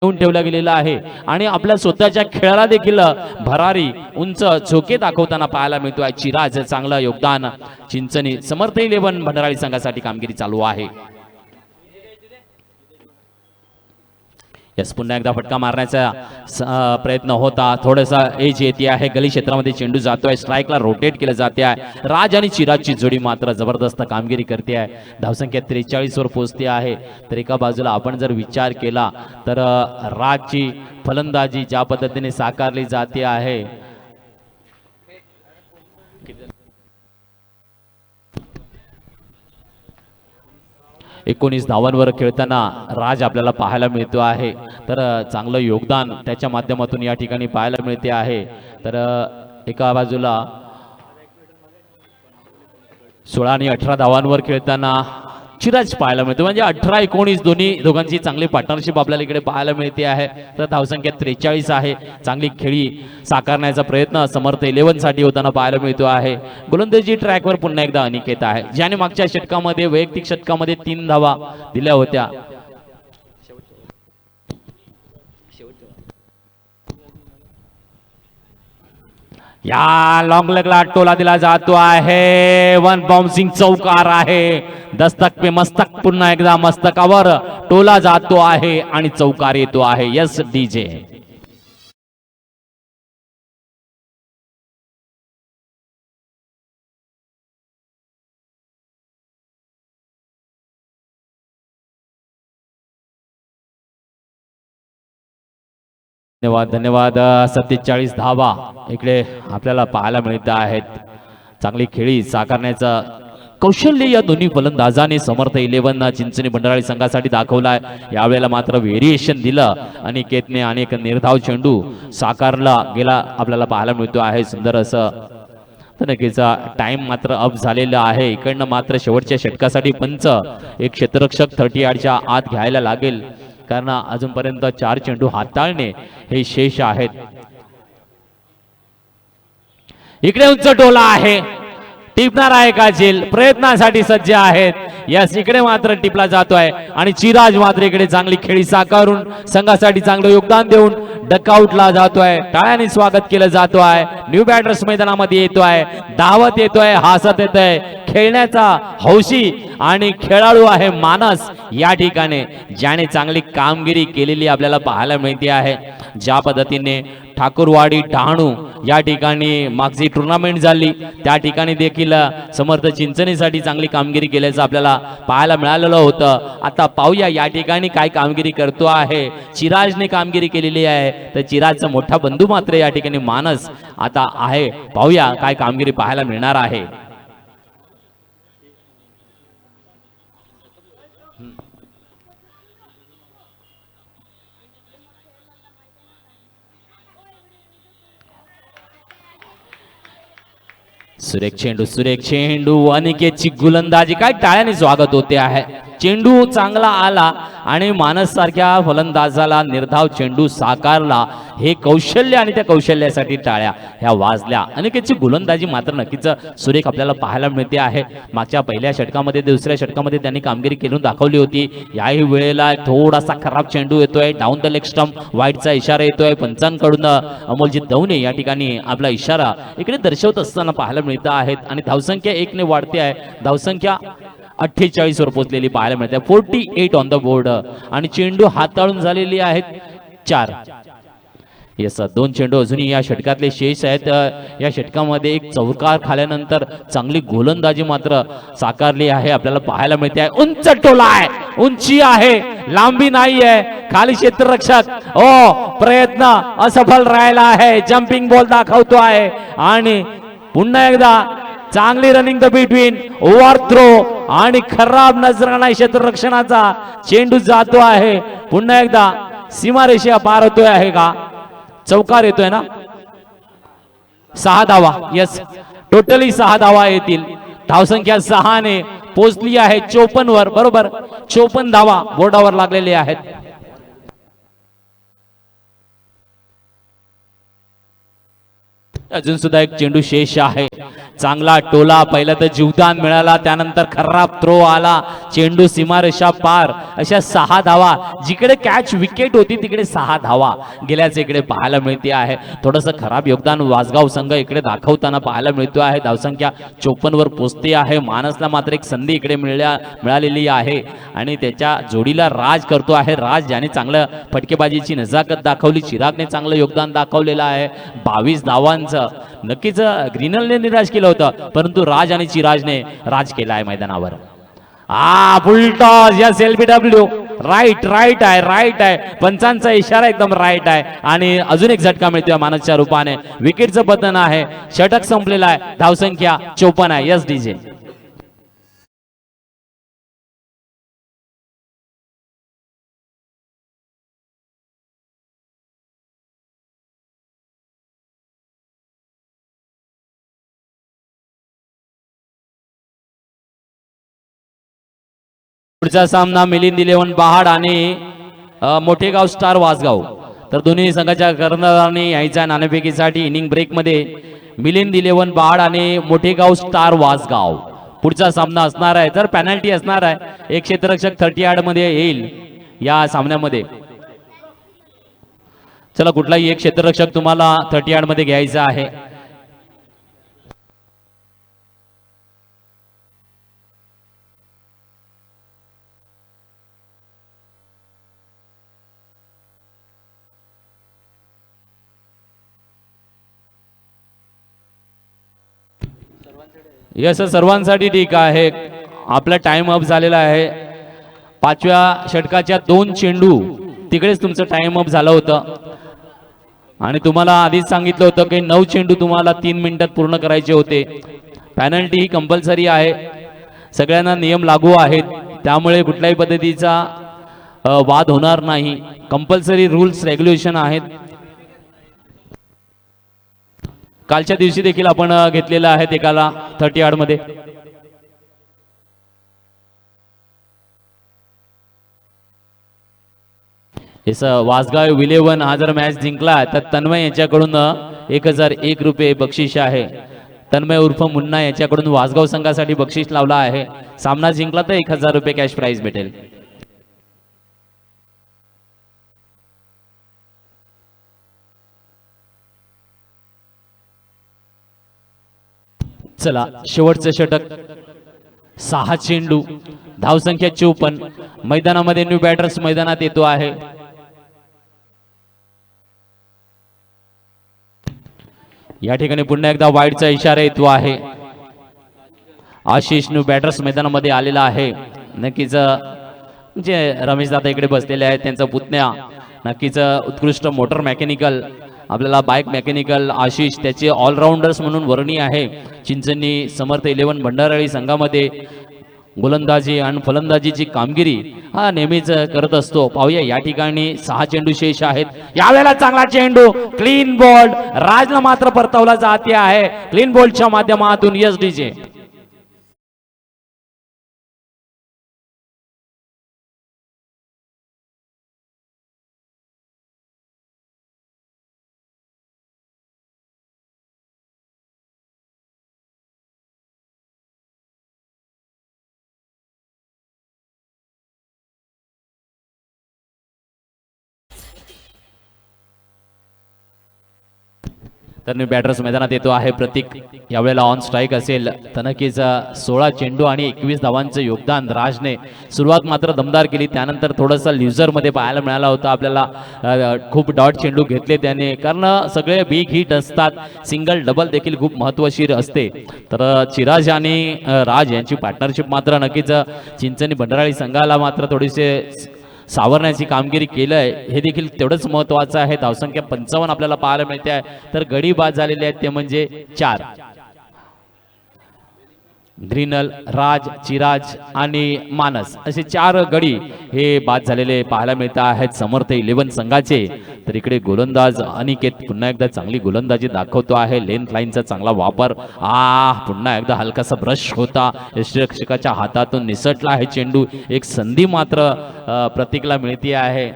ठेवला गेलेला आहे आणि आपल्या स्वतःच्या खेळाला देखील भरारी उंच झोके दाखवताना पाहायला मिळतो आहे. चिराज चांगलं योगदान. चिंचणी समर्थ इलेव्हन भंडाराळी संघासाठी कामगिरी चालू आहे. यस पुन्हा एकदा फटका मारण्याचा प्रयत्न होता. थोडासा एज येते आहे. गली क्षेत्रामध्ये चेंडू जातोय. स्ट्राईकला रोटेट केलं जाते आहे. राज आणि चिराजची जोडी मात्र जबरदस्त कामगिरी करते आहे. धावसंख्या 43 वर पोहोचते आहे. तर एका बाजूला आपण जर विचार केला तर राजची फलंदाजी ज्या पद्धतीने साकारली जाते आहे 19 धावांवर खेळताना राज आपल्याला पाहायला मिळतो आहे. तर चांगलं योगदान त्याच्या माध्यमातून या ठिकाणी पाहायला मिळते आहे. तर एका बाजूला 16 आणि 18 धावांवर खेळताना चिराज पाहायला मिळतो. म्हणजे 18-19 दोघांची चांगली पार्टनरशिप आपल्याला इकडे पाहायला मिळते आहे. तर धावसंख्या 43 आहे. चांगली खेळी साकारण्याचा प्रयत्न समर्थ इलेव्हन साठी होताना पाहायला मिळतो आहे. गोलंदाजी ट्रॅकवर पुन्हा एकदा अनिकेत आहे, ज्याने मागच्या षटकामध्ये वैयक्तिक षटकामध्ये 3 धावा दिल्या होत्या. या लॉन्ग लेगला टोला दिला जातो आहे. वन बाउन्सिंग चौकार आहे. दस्तक पे मस्तक, पुन्हा एकदा मस्तकावर टोला जातो आहे आणि चौकार येतो आहे. Yes DJ. धन्यवाद धन्यवाद. 47 धावा इकडे आपल्याला पाहायला मिळत आहेत. चांगली खेळी साकारण्याचा कौशल्य या दोन्ही फलंदाजाने समर्थ 11 चिंचणी बंडाळी संघासाठी दाखवलाय. यावेळेला मात्र व्हेरिएशन दिलं अनिकेतने आणि एक निर्धाव चेंडू साकारला गेला आपल्याला पाहायला मिळतो आहे. सुंदर असं तर नक्कीच टाइम मात्र अप झालेला आहे. इकडनं मात्र शेवटच्या षटकासाठी पंच एक क्षेत्ररक्षक 38च्या आत घ्यायला लागेल, कारण अजूनपर्यंत 4 चेंडू हाताळणे हे शेष आहेत. इकडे उंच टोला आहे, टिपणार आहे का झेल, प्रयत्नासाठी सज्ज आहेत. यस, इकडे मात्र टिपला जातोय आणि चिराज मात्र इकडे चांगली खेळी साकारून संघासाठी चांगलं योगदान देऊन डकआउटला जातोय. टाळ्याने स्वागत केलं जातोय. न्यू बॅटर्स मैदानामध्ये येतोय, धावत येतोय, हसत येतोय. खेळण्याचा हौशी आणि खेळाडू आहे मानस या ठिकाणी, ज्याने चांगली कामगिरी केलेली आपल्याला पाहायला मिळते आहे. ज्या पद्धतीने ठाकूरवाडी डहाणू या ठिकाणी मागची टुर्नामेंट झाली, त्या ठिकाणी देखील समर्थ चिंचणीसाठी चांगली कामगिरी केल्याचं आपल्याला पाहायला मिळालेलं होतं. आता पाहूया या ठिकाणी काय कामगिरी करतो आहे. चिराजने कामगिरी केलेली आहे, तर चिराजचा मोठा बंधू मात्र या ठिकाणी मानस आता आहे. पाहूया काय कामगिरी पाहायला मिळणार आहे. सुरेख चेंडू अनिकेतची गोलंदाजी, काय टाळ्याने स्वागत होते आहे. चेंडू चांगला आला आणि मानस सारख्या फलंदाजाला निर्धाव चेंडू साकारला. हे कौशल्य आणि त्या कौशल्यासाठी टाळ्या ह्या वाजल्या. अनिकेतची गोलंदाजी मात्र नक्कीच सुरेख आपल्याला पाहायला मिळते आहे. मागच्या पहिल्या षटकामध्ये दुसऱ्या षटकामध्ये त्यांनी कामगिरी केली दाखवली होती. याही वेळेला थोडासा खराब चेंडू येतोय, डाऊन द लेग स्टंप, वाईटचा इशारा येतोय पंचांकडून. अमोलजीत दवणे या ठिकाणी आपला इशारा इकडे दर्शवत असताना पाहायला मिळत आहेत आणि धावसंख्या 1 ने वाढते आहे. धावसंख्या 48 वर पोहोचलेली पाहायला मिळते. 48 ऑन द बोर्ड आणि चेंडू हाताळून झालेली आहेत 4. येस, 2 चेंडू अजूनही या षटकातले शेष आहेत. या षटकामध्ये एक चौकार खाल्यानंतर चांगली गोलंदाजी मात्र साकारली आहे आपल्याला पाहायला मिळते आहे. उंच टोला आहे, उंची आहे, लांबी नाही आहे. खाली क्षेत्ररक्षक प्रयत्न असफल राहिला आहे. जम्पिंग बॉल दाखवतो आहे आणि पुन्हा एकदा चांगली running the between, overthrow आणि खराब नजराणा क्षेत्ररक्षणाचा चेंडू जातो आहे. पुन्हा एकदा सीमारेषा पार होतोय आहे का, चौकार येतोय ना. 6 धावा. यस, टोटली 6 धावा येतील. धावसंख्या 6 ने पोहोचली आहे 54 वर. बरोबर, 54 धावा बोर्डावर लागलेले आहेत. अजून सुद्धा एक चेंडू शेष आहे. चांगला टोला, पहिला तर जीवदान मिळाला, त्यानंतर खराब थ्रो आला, चेंडू सीमारेषा पार. अशा 6 धावा, जिकडे कॅच विकेट होती तिकडे 6 धावा गेल्याचे इकडे पाहायला मिळते आहे. थोडंसं खराब योगदान वासगाव संघ इकडे दाखवताना पाहायला मिळतो आहे. धावसंख्या 54 वर पोहोचते आहे. मानसला मात्र एक संधी इकडे मिळालेली आहे आणि त्याच्या जोडीला राज करतो आहे. राज ज्याने चांगलं फटकेबाजीची नजाकत दाखवली, चिरागने चांगलं योगदान दाखवलेलं आहे. 22 धावांचं नक्कीच ग्रीनलने निराश केलं होतं, परंतु राज आणि चिराजने राज केला आहे मैदानावर. फुल टॉस, या LBW राईट आहे. पंचांचा इशारा एकदम राईट आहे आणि अजून एक झटका मिळतोय मानसच्या रूपाने. विकेटचं पतन आहे. षटक संपलेला आहे. धावसंख्या 54 आहे. Yes DJ. पुढचा सामना मिलिंद 11 बहाड आणि मोठेगाव स्टार वासगाव. तर दोन्ही संघाच्या कर्णधारांनी यायच्या नाणेफेकीसाठी इनिंग ब्रेक मध्ये मिलिंद 11 बहाड आणि मोठेगाव स्टार वासगाव पुढचा सामना असणार आहे. तर पेनल्टी असणार आहे. एक क्षेत्ररक्षक 30 मध्ये येईल या सामन्यामध्ये. चला, कुठलाही एक क्षेत्ररक्षक तुम्हाला 30 मध्ये घ्यायचा आहे. यस, सर्वांसाठी ठीक आहे. आपला टाइम अप झालेला आहे. 5व्या षटकाच्या 2 चेंडू तिकडेच तुमचं टाइम अप झालं होतं. आणि तुम्हाला आधीच सांगितलं होतं की 9 चेंडू तुम्हाला 3 मिनिटात पूर्ण करायचे होते. पॅनल्टी ही कंपल्सरी आहे, सगळ्यांना नियम लागू आहेत, त्यामुळे कुठल्याही पद्धतीचा वाद होणार नाही. कंपल्सरी रूल्स रेग्युलेशन आहेत. कालच्या दिवशी देखील आपण घेतलेलं आहे एकाला 30 यार्ड मध्ये. वासगाव विलेवन हा जर मॅच जिंकला तर तन्मय यांच्याकडून 1001 रुपये बक्षीस आहे. तन्मय उर्फ मुन्ना याच्याकडून वासगाव संघासाठी बक्षीस लावला आहे. सामना जिंकला तर 1000 रुपये कॅश प्राइज भेटेल. चला शेवटचं षटक, 6 चेंडू, धावसंख्या 54. मैदानामध्ये न्यू बॅटर्स मैदानात येतो आहे. या ठिकाणी पुन्हा एकदा वाईडचा इशारा येतो आहे. आशिष न्यू बॅटर्स मैदानामध्ये आलेला आहे. नक्कीच जे रमेश दादा इकडे बसलेले आहेत त्यांचा पुतण्या, नक्कीच उत्कृष्ट मोटर मेकॅनिकल, आपल्याला बाईक मेकॅनिकल आशिष त्याचे ऑलराऊंडर्स म्हणून वर्णी आहे. चिंचणी समर्थ 11 भंडारळी संघामध्ये गोलंदाजी आणि फलंदाजीची कामगिरी हा नेहमीच करत असतो. पाहूया या ठिकाणी 6 चेंडू शेष आहेत. यावेळेला चांगला चेंडू, क्लीन बॉल, राजला मात्र परतवला जाते आहे क्लीन बॉलच्या माध्यमातून. एसडीचे तर बॅटर्स मैदानात येतो आहे. प्रतीक यावेळेला ऑन स्ट्राईक असेल. तनकीचा 16 चेंडू आणि 21 धावांचं योगदान. राजने सुरुवात मात्र दमदार केली, त्यानंतर थोडंसं ल्युझर मध्ये पाहायला मिळाला होता आपल्याला. खूप डॉट चेंडू घेतले त्याने, कारण सगळे बिग हिट असतात. सिंगल डबल देखील खूप महत्वशीर असते. तर चिराज आणि राज यांची पार्टनरशिप मात्र नक्कीच चिंचणी भंडारळी संघाला मात्र थोडीसे सावरण्याची कामगिरी केलंय, हे देखील तेवढंच महत्वाचं आहे. धावसंख्या 55 आपल्याला पाहायला मिळते आहे. तर गडी बाद झालेले आहेत ते म्हणजे 4. ग्रीनल, राज, चिराज आणि मानस असे 4 गडी हे बाद झालेले पाहायला मिळत आहेत समर्थ 11 संघाचे. तर इकडे गोलंदाज अनिकेत पुन्हा एकदा चांगली गोलंदाजी दाखवतो आहे. लेंथ लाईनचा चांगला वापर. पुन्हा एकदा हलकासा ब्रश होता, यष्टिरक्षकाच्या हातातून निसटला आहे चेंडू. एक संधी मात्र प्रतीकला मिळते आहे.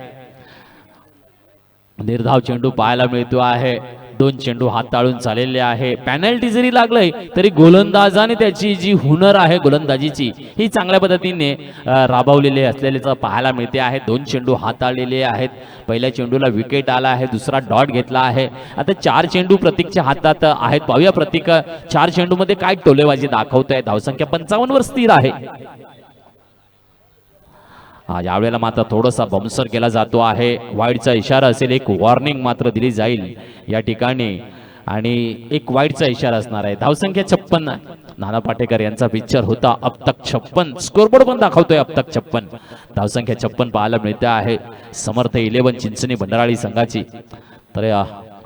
निर्धाव चेंडू पाहायला मिळतो आहे. 2 चेंडू हाताळून चाललेले आहे. पॅनल्टी जरी लागलंय तरी गोलंदाजाने त्याची जी हुनर आहे गोलंदाजीची ही चांगल्या पद्धतीने राबवलेले असलेले पाहायला मिळते आहे. 2 चेंडू हाताळलेले आहेत. पहिल्या चेंडूला विकेट आला आहे, दुसरा डॉट घेतला आहे. आता 4 चेंडू प्रतीकच्या हातात आहेत. पाहूया प्रतीक 4 चेंडू मध्ये काय टोलेबाजी दाखवतोय. धावसंख्या 55 वर स्थिर आहे. यावेळेला मात्र थोडासा बमसर केला जातो आहे. वाईडचा इशारा असेल, एक वॉर्निंग मात्र दिली जाईल या ठिकाणी आणि एक वाईडचा इशारा असणार आहे. धावसंख्या 56. नाना पाटेकर यांचा पिक्चर होता अब तक 56. स्कोरबोर्ड पण दाखवतोय अब तक 56. धावसंख्या 56 पाहायला मिळते आहे समर्थ 11 चिंचणी भंडारळी संघाची. तर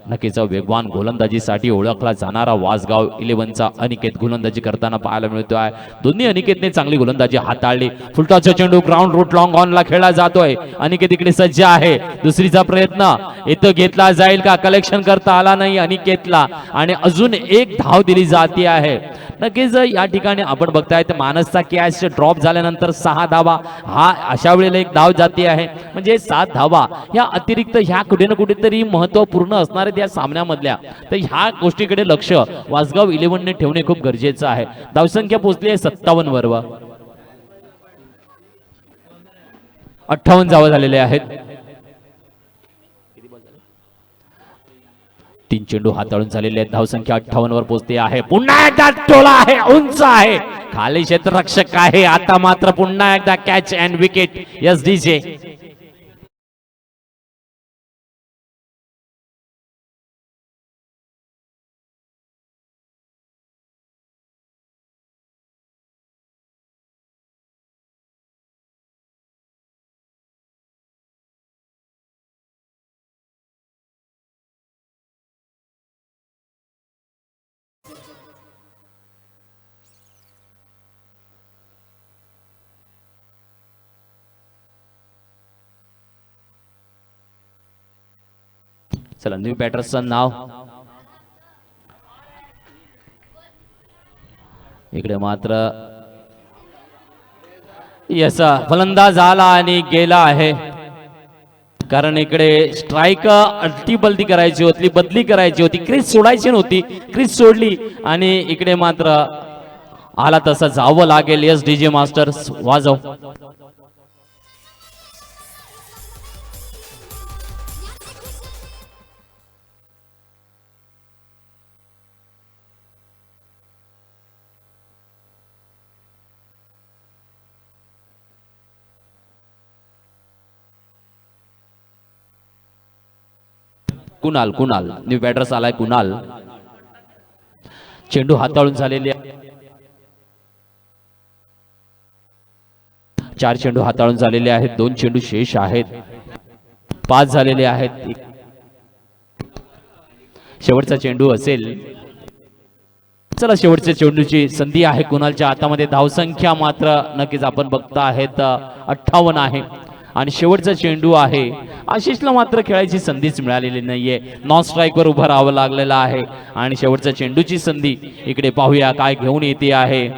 नक्कीच वेगवान गोलंदाजीसाठी ओळखला जाणारा वासगाव 11चा अनिकेत गोलंदाजी करताना पाहायला मिळतो आहे. दोन्ही अनिकेतने चांगली गोलंदाजी हाताळली. फुलटॉसचा चेंडू ग्राउंड रूट लॉंग ऑनला खेळला जातोय. अनिकेत इकडे सज्ज आहे. दुसरीचा प्रयत्न इथं घेतला जाईल का? कलेक्शन करता आला नाही अनिकेतला आणि अजून एक धाव दिली जाते आहे. नक्कीच या ठिकाणी आपण बघताय तर मानसचा कॅच ड्रॉप झाल्यानंतर 6 धावा, हा अशा वेळेला एक धाव जाते आहे म्हणजे 7 धावा. ह्या अतिरिक्त ह्या कुठे ना कुठेतरी महत्वपूर्ण असणारे या सामन्यामधल्या, तर ह्या गोष्टीकडे लक्ष वासगाव 11 ने ठेवणे खूप गरजेचं आहे. धावसंख्या पोहोचली आहे 57 वर. 58 धावा झालेले आहेत. 3 चेंडू हाताळून झालेले आहेत. धावसंख्या 58 वर पोहोचते आहे. पुन्हा एकदा टोला आहे, उंच आहे, खाली क्षेत्ररक्षक आहे. आता मात्र पुन्हा एकदा कॅच अँड विकेट एसडीचे. चला न्यू बॅटर्सचं नाव इकडे मात्र याचा फलंदाज आला आणि गेला आहे, कारण इकडे स्ट्राईक अल्टी बलती करायची होती, बदली करायची होती, क्रीज सोडायची नव्हती, क्रीज सोडली आणि इकडे मात्र आला तसा जावं लागेल. यस डीजे मास्टर्स वाजव. कुणाल कुणाल न्यू बॅटर्स आलाय कुणाल. चेंडू हाताळून झालेले 4 चेंडू हाताळून झालेले आहेत, 2 चेंडू शेष आहेत, 5 झालेले आहेत. शेवटचा चेंडू असेल. चला शेवटच्या चेंडूची संधी आहे कुणालच्या हातामध्ये. धावसंख्या मात्र नक्कीच आपण बघता आहेत 58 आहे आणि शेवटचा चेंडू आहे. आशिषला मात्र खेळायची संधीच मिळालेली नाहीये, नॉन स्ट्राईकवर उभं राहावं लागलेलं आहे आणि शेवटच्या चेंडूची संधी इकडे पाहूया काय घेऊन येते आहे.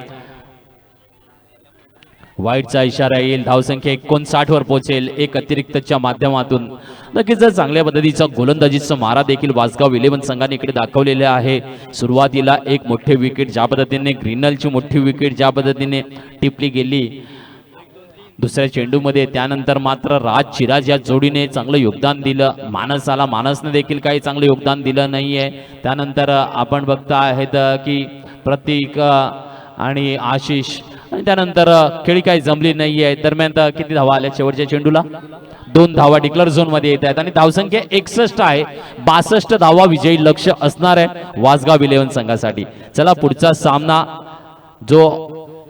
वाईटचा इशारा येईल, धावसंख्या 59 वर पोहोचेल. एक अतिरिक्तच्या माध्यमातून नक्कीच जर चांगल्या पद्धतीचा गोलंदाजीचा मारा देखील वासगाव 11 संघाने इकडे दाखवलेले आहे. सुरुवातीला एक मोठे विकेट ज्या पद्धतीने ग्रीनलची मोठी विकेट ज्या पद्धतीने टिपली गेली दुसऱ्या चेंडूमध्ये, त्यानंतर मात्र राज चिराज या जोडीने चांगलं योगदान दिलं. मानसाला मानसने देखील काही चांगलं योगदान दिलं नाहीये. त्यानंतर आपण बघता आहेत की प्रतीक आणि आशिष आणि त्यानंतर खेळी काही जमली नाहीये. दरम्यान किती धावा आल्या शेवटच्या चेंडूला? 2 धावा डिक्लेअर झोन मध्ये येत आहेत आणि धावसंख्या 61 आहे. 62 धावा विजयी लक्ष्य असणार आहे वासगाव 11 संघासाठी. चला पुढचा सामना जो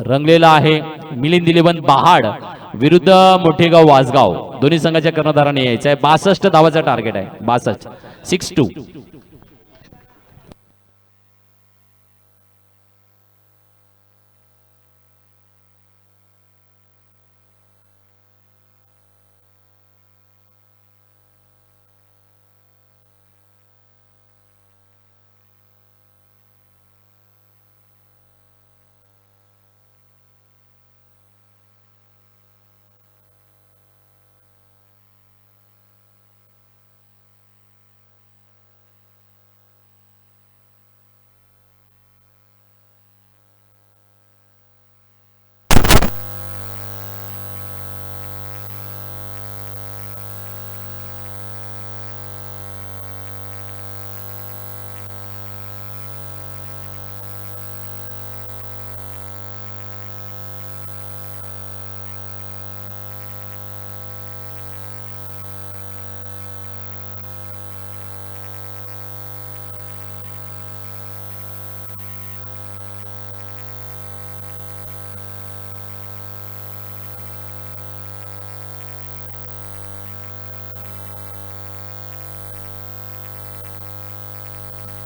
रंगलेला आहे मिलिंद 11 बहाड विरुद्ध मोठेगाव वासगाव. दोन्ही संघाच्या कर्णधाराने यायचं आहे. 62 धावाचा टार्गेट आहे. 62 6-2.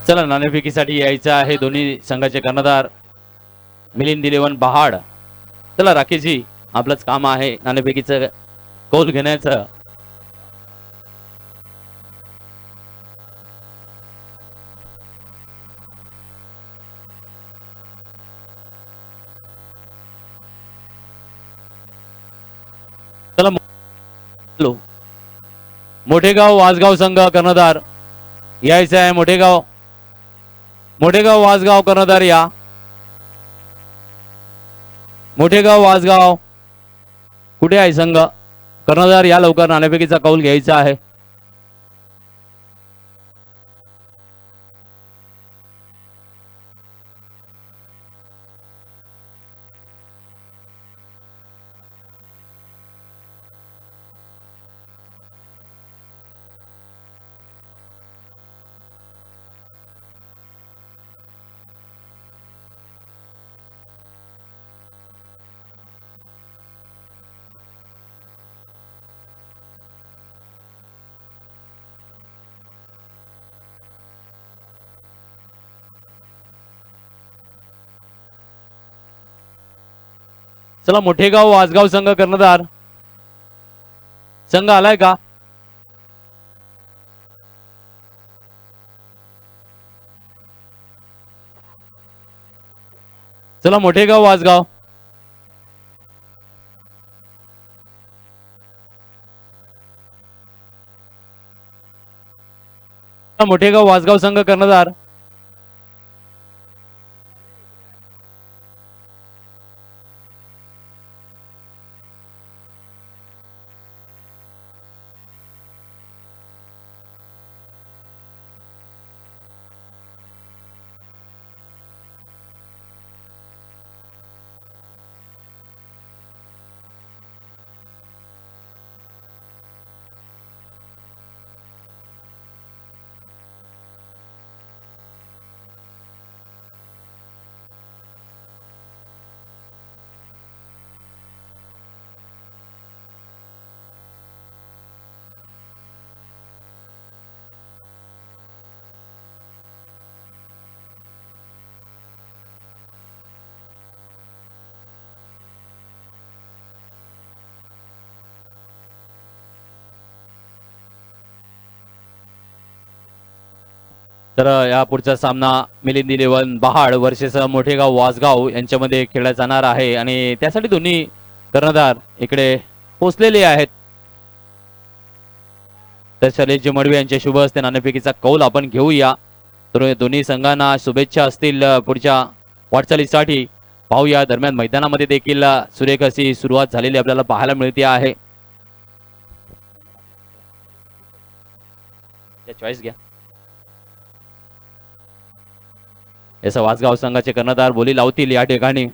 चला नाणेफेकीसाठी यायचं आहे दोन्ही संघाचे कर्णधार मिलिंद 11 बहाड. चला राकेशजी आपलंच काम आहे नाणेफेकीचं कौल घेण्याचं. चला मोठेगाव वासगाव संघ कर्णधार यायचं आहे. मोठेगाव वासगाव कर्णधार या. मोठेगाव वासगाव कुठे आहे संघ? कर्णधार या लवकर, नाणेफेकीचा कौल घ्यायचा आहे. चला मोठेगाव वासगाव संघ कर्णधार संघ आलाय का? चला मोठेगाव वासगाव. मोठेगाव वासगाव संघ कर्णधार. तर या पुढचा सामना मिलिंद 11 बहाड वर्सेस मोठेगाव वासगाव यांच्यामध्ये खेळला जाणार आहे आणि त्यासाठी दोन्ही कर्णधार इकडे पोहोचलेले आहेत. तर शैलेश मडवी यांच्या शुभ हस्ते नाणेफेकीचा कौल आपण घेऊया. तर दोन्ही संघांना शुभेच्छा असतील पुढच्या वाटचालीसाठी. पाहूया दरम्यान मैदानामध्ये देखील सुरेख अशी सुरुवात झालेली आपल्याला पाहायला मिळते आहे. चॉईस घ्या. याचा वासगाव संघाचे कर्णधार बोली लावतील या ठिकाणी.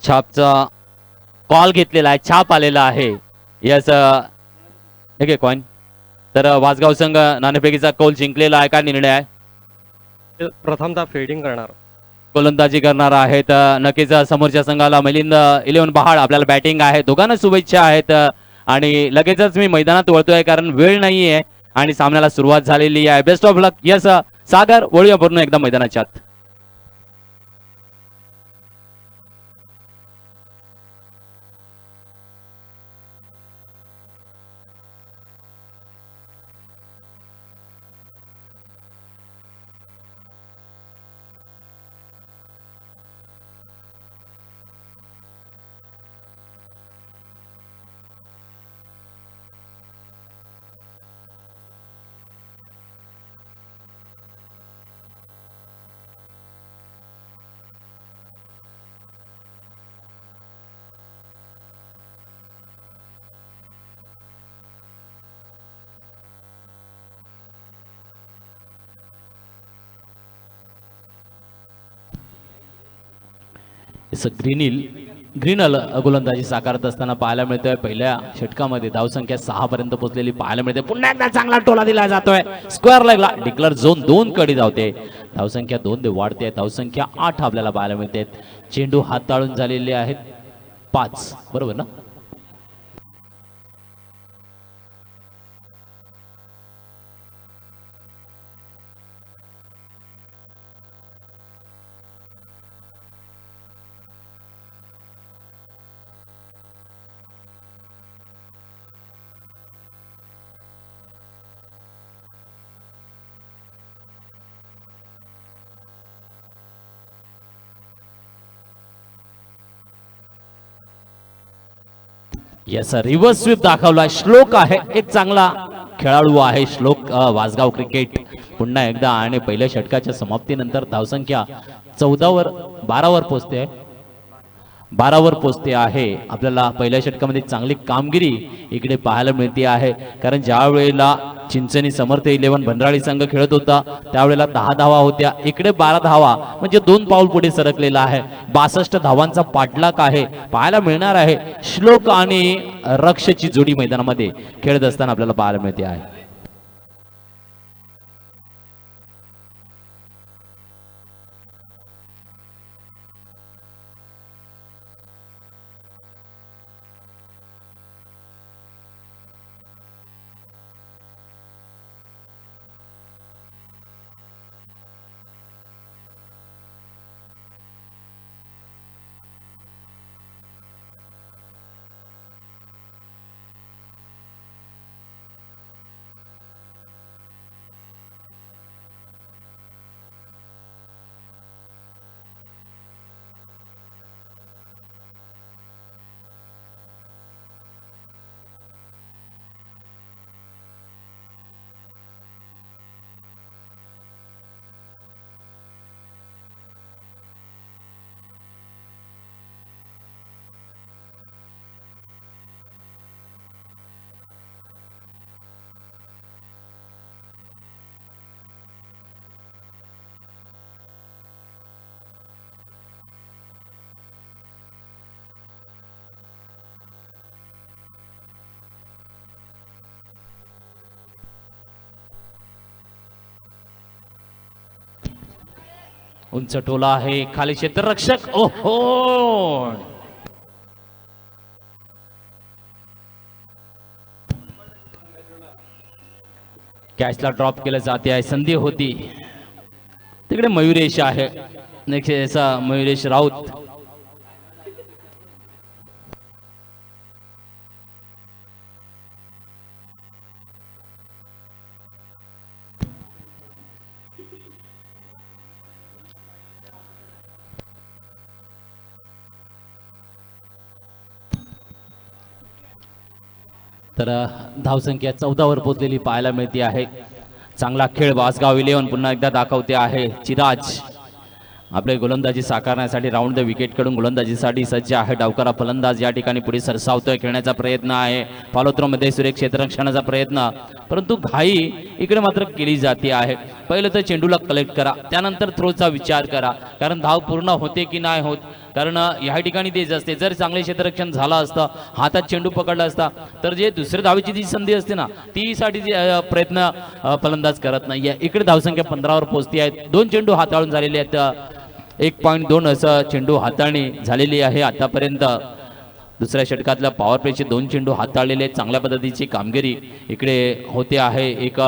छापचा कॉल घेतलेला आहे, छाप आलेला आहे. याच ठीक आहे कॉइन. तर वासगाव संघ नाणेफेकीचा कौल जिंकलेला आहे. काय निर्णय आहे? प्रथमतः फिल्डिंग करणार, गोलंदाजी करणार आहेत. नक्कीच समोरच्या संघाला मिलिंद 11 बहाड आपल्याला बॅटिंग आहे. दोघांना शुभेच्छा आहेत आणि लगेचच मी मैदानात वळतोय कारण वेळ नाहीये आणि सामन्याला सुरुवात झालेली आहे. Best of luck. यस सागर, वळूया पूर्ण एकदा मैदानाच्या आत. ग्रीनल गोलंदाजी साकारत असताना पाहायला मिळतोय. पहिल्या षटकामध्ये धावसंख्या 6 पर्यंत पोहोचलेली पाहायला मिळते. पुन्हा एकदा चांगला टोला दिला जातोय स्क्वेअर लेगला. डिक्लर झोन 2 कडे धावते. धावसंख्या 2 ने वाढते. धावसंख्या 8 आपल्याला पाहायला मिळते. चेंडू हाताळून झालेले आहेत 5, बरोबर ना? याचा रिव्हर्स स्वीप दाखवला. श्लोक आहे एक चांगला खेळाडू आहे श्लोक. वासगाव क्रिकेट पुन्हा एकदा आणि पहिल्या षटकाच्या समाप्तीनंतर धावसंख्या 12 वर पोहोचते. 12 वर पोहोचते आहे. आपल्याला पहिल्या षटकामध्ये चांगली कामगिरी इकडे पाहायला मिळते आहे कारण ज्या वेळेला चिंचणी समर्थ 11 भंडारी संघ खेळत होता त्यावेळेला 10 धावा होत्या. इकडे 12 धावा म्हणजे 2 पाऊल पुढे सरकलेला आहे. 62 धावांचा पाठलाग आहे पाहायला मिळणार आहे. श्लोक आणि रक्षची जोडी मैदानामध्ये खेळत असताना आपल्याला पाहायला मिळते आहे. उंच टोला आहे, खाली क्षेत्ररक्षक, ओहो कॅचला ड्रॉप केलं जाते आहे, संधी होती तिकडे मयुरेश आहे, नेक्स्ट मयुरेश राऊत. तर धावसंख्या 14 वर पोहोचलेली पाहायला मिळते आहे. चांगला खेळ वासगाव 11 पुन्हा एकदा दाखवते आहे. चिराज आपले गोलंदाजी साकारण्यासाठी राऊंड द विकेट कडून गोलंदाजीसाठी सज्ज आहे. डावकरा फलंदाज या ठिकाणी पुढे सरसावतोय, खेळण्याचा प्रयत्न आहे, फॉलोथ्रो मध्ये सुरेख क्षेत्ररक्षणाचा प्रयत्न, परंतु घाई इकडे मात्र केली जाते आहे. पहिलं तर चेंडूला कलेक्ट करा, त्यानंतर थ्रोचा विचार करा, कारण धाव पूर्ण होते की नाही होत, कारण या ठिकाणी तेच असते. जर चांगले क्षेत्ररक्षण झालं असतं, हातात चेंडू पकडला असता, तर जे दुसऱ्या धावेची जी संधी असते ना, ती साठी प्रयत्न फलंदाज करत नाहीये. इकडे धावसंख्या 15 वर पोहोचती आहे. 2 चेंडू हाताळून झालेले आहेत. 1.2 असं चेंडू हाताळणी झालेली आहे आतापर्यंत. दुसऱ्या षटकातल्या पॉवर प्लेचे 2 चेंडू हाताळलेले, चांगल्या पद्धतीची कामगिरी इकडे होते आहे. एक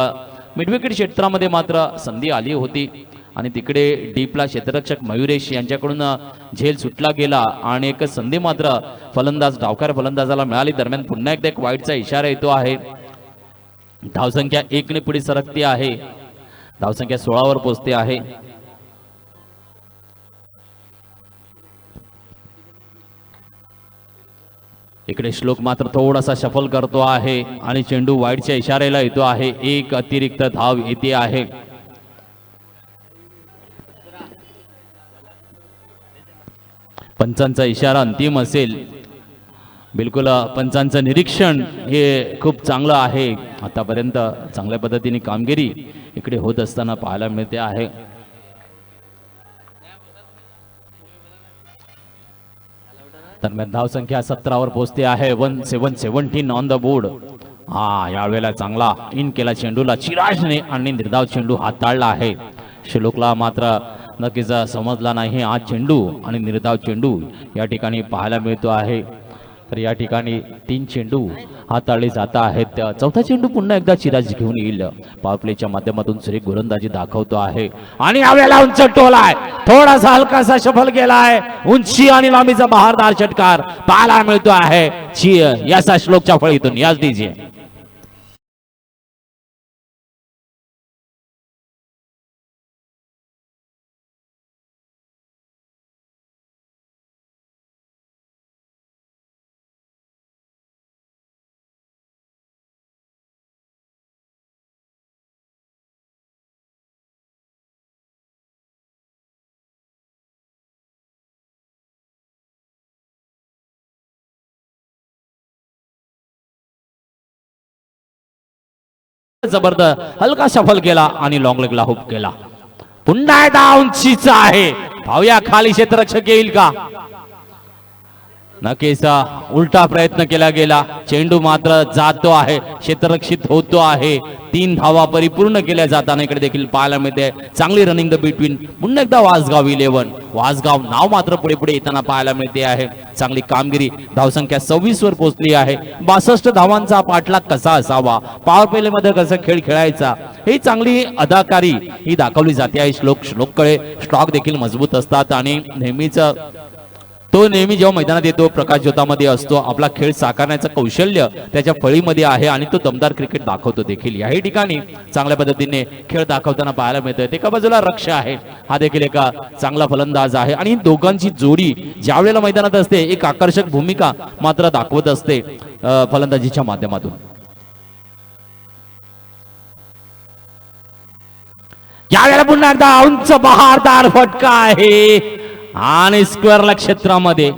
मिडविकेट क्षेत्रामध्ये मात्र संधी आली होती आणि तिकडे डीपला क्षेत्ररक्षक मयुरेश यांच्याकडून झेल सुटला गेला आणि एक संधी मात्र फलंदाज डावकार फलंदाजाला मिळाली. दरम्यान पुन्हा एकदा एक वाईटचा इशारा येतो आहे. धावसंख्या 1 ने पुढे सरकते आहे. धावसंख्या 16 वर पोहोचते आहे. इकडे श्लोक मात्र थोडासा शफल करतो आहे आणि चेंडू वाईटच्या इशाऱ्याला येतो आहे. एक अतिरिक्त धाव येते आहे. पंचांचा इशारा अंतिम असेल. बिलकुल पंचांचं निरीक्षण हे खूप चांगलं आहे. आतापर्यंत चांगल्या पद्धतीने कामगिरी इकडे होत असताना पाहायला मिळते आहे. दरम्यान धावसंख्या 17 वर पोहोचते आहे. 17 ऑन द बोर्ड. यावेळेला चांगला इन केला चेंडूला चिराजने आणि निर्धाव चेंडू हाताळला आहे. श्लोकला मात्र नक्कीच समजला नाही हा चेंडू आणि निर्धाव चेंडू या ठिकाणी पाहायला मिळतो आहे. तर या ठिकाणी 3 चेंडू हाताळले जात आहेत. चौथा चेंडू पुन्हा एकदा चिराज घेऊन येईल. पॉवर प्लेच्या माध्यमातून सुरेख गोलंदाजी दाखवतो आहे आणि यावेळेला उंच टोलाय, थोडासा हलकासा सफल गेलाय. उंची आणि लांबीचा बहारदार षटकार पाहायला मिळतो आहे. याचा श्लोकच्या फळीतून याच दीजिए. जबरदस्त हलका सफल केला आणि लॉंग लेगला हुक केला. पुन्हा एकदा उंचीचा आहे. पाहूया खाली क्षेत्ररक्षक येईल का. नक्कीच उलटा प्रयत्न केला गेला. चेंडू मात्र जातो आहे, क्षेत्ररक्षित होतो आहे. 3 धावा परिपूर्ण केल्या जाताना इकडे देखील पाहायला मिळते. चांगली रनिंग द बिटवीन. पुन्हा एकदा वासगाव 11. वासगाव नाव मात्र पुढे पुढे येताना पाहायला मिळते आहे. चांगली कामगिरी. धावसंख्या 26 वर पोहोचली आहे. 62 धावांचा पाठलाग कसा असावा, पॉवर प्ले मध्ये कसा खेळ खेळायचा, ही चांगली अदाकारी ही दाखवली जाते आहे. श्लोककडे स्टॉक देखील मजबूत असतात आणि नेहमीच तो नेहमी जेव्हा मैदानात येतो प्रकाश ज्योतामध्ये असतो. आपला खेळ साकारण्याचं कौशल्य त्याच्या फळीमध्ये आहे आणि तो दमदार क्रिकेट दाखवतो देखील. याही ठिकाणी चांगल्या पद्धतीने खेळ दाखवताना पाहायला मिळतोय. एका बाजूला रक्ष आहे, हा देखील एक चांगला फलंदाज आहे आणि दोघांची जोडी ज्या वेळेला मैदानात असते एक आकर्षक भूमिका मात्र दाखवत असते फलंदाजीच्या माध्यमातून. यावेळेला पुन्हा एकदा उंच बहारदार फटका आहे आणि स्क्वेअरला क्षेत्रामध्ये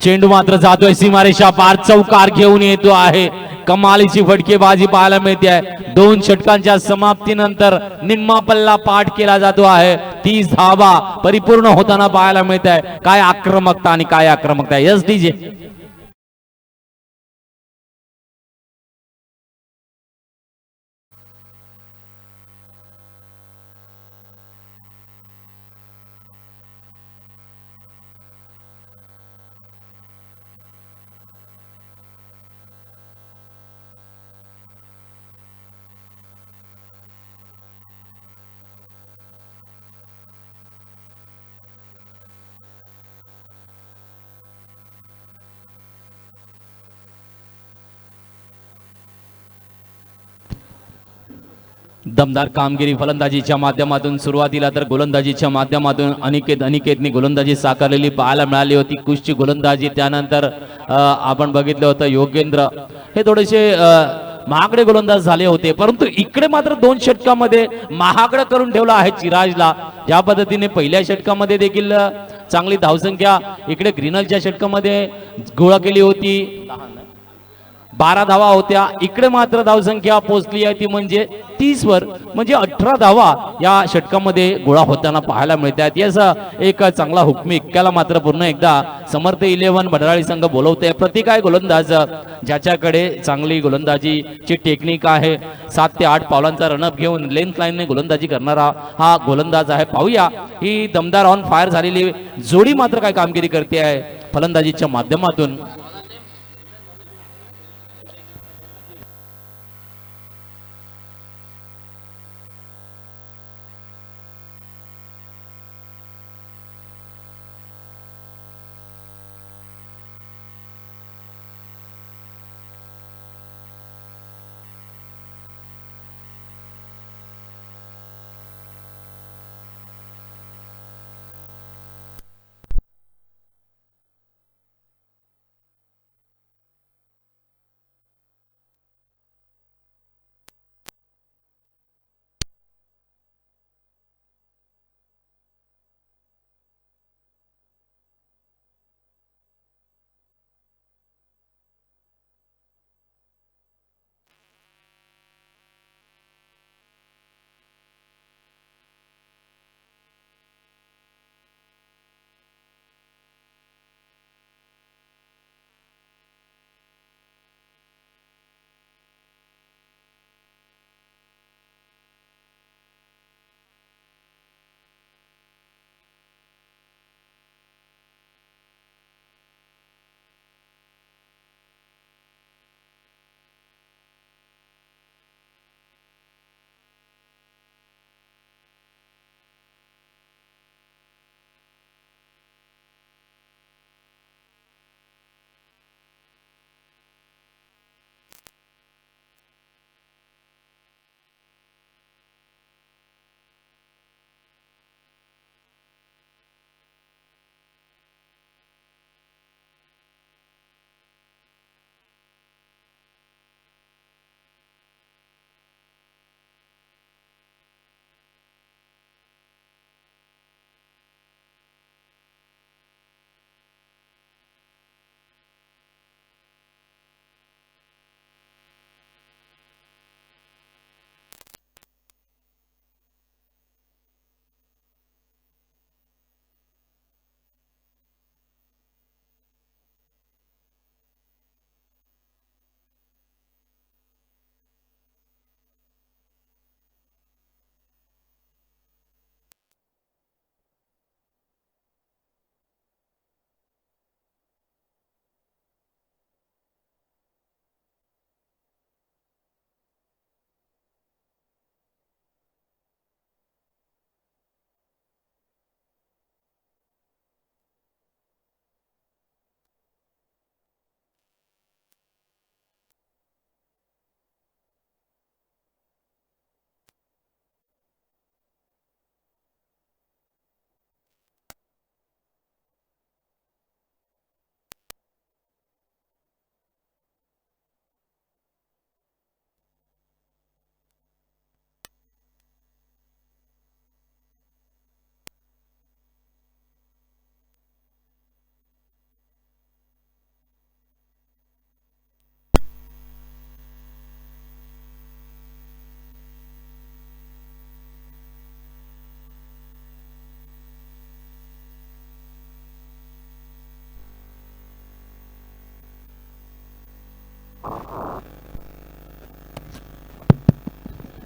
चेंडू मात्र जातोय सीमारेषा पार, चौकार घेऊन येतो आहे. कमालीची फटकेबाजी पाहायला मिळते आहे. 2 षटकांच्या समाप्तीनंतर निम्मा पल्ला पाठ केला जातो आहे. 30 धावा परिपूर्ण होताना पाहायला मिळत आहे. काय आक्रमकता आणि काय आक्रमकता. Yes DJ. दमदार कामगिरी फलंदाजीच्या माध्यमातून सुरुवातीला तर गोलंदाजीच्या माध्यमातून अनिकेतनी गोलंदाजी साकारलेली पाहायला मिळाली होती. कुशची गोलंदाजी त्यानंतर आपण बघितलं होतं योगेंद्र हे थोडेसे महागडे गोलंदाज झाले होते, परंतु इकडे मात्र 2 षटकामध्ये महागडं करून ठेवलं आहे चिराजला. ज्या पद्धतीने पहिल्या षटकामध्ये देखील चांगली धावसंख्या इकडे ग्रीनलच्या षटकामध्ये गोळा केली होती, 12 धावा होत्या. इकडे मात्र धावसंख्या पोहोचली आहे ती म्हणजे 30 वर, म्हणजे 18 धावा या षटकामध्ये गोळा होताना पाहायला मिळतात. याचा एक चांगला हुकमी इक्क्याला मात्र पुन्हा एकदा समर्थ 11 भंडारी संघ बोलवते. प्रतीक आहे गोलंदाज ज्याच्याकडे चांगली गोलंदाजीची टेक्निक आहे. 7 ते 8 पावलांचा रनअप घेऊन लेंथ लाईनने गोलंदाजी करणारा हा गोलंदाज आहे. पाहूया ही दमदार ऑन फायर झालेली जोडी मात्र काय कामगिरी करते आहे फलंदाजीच्या माध्यमातून.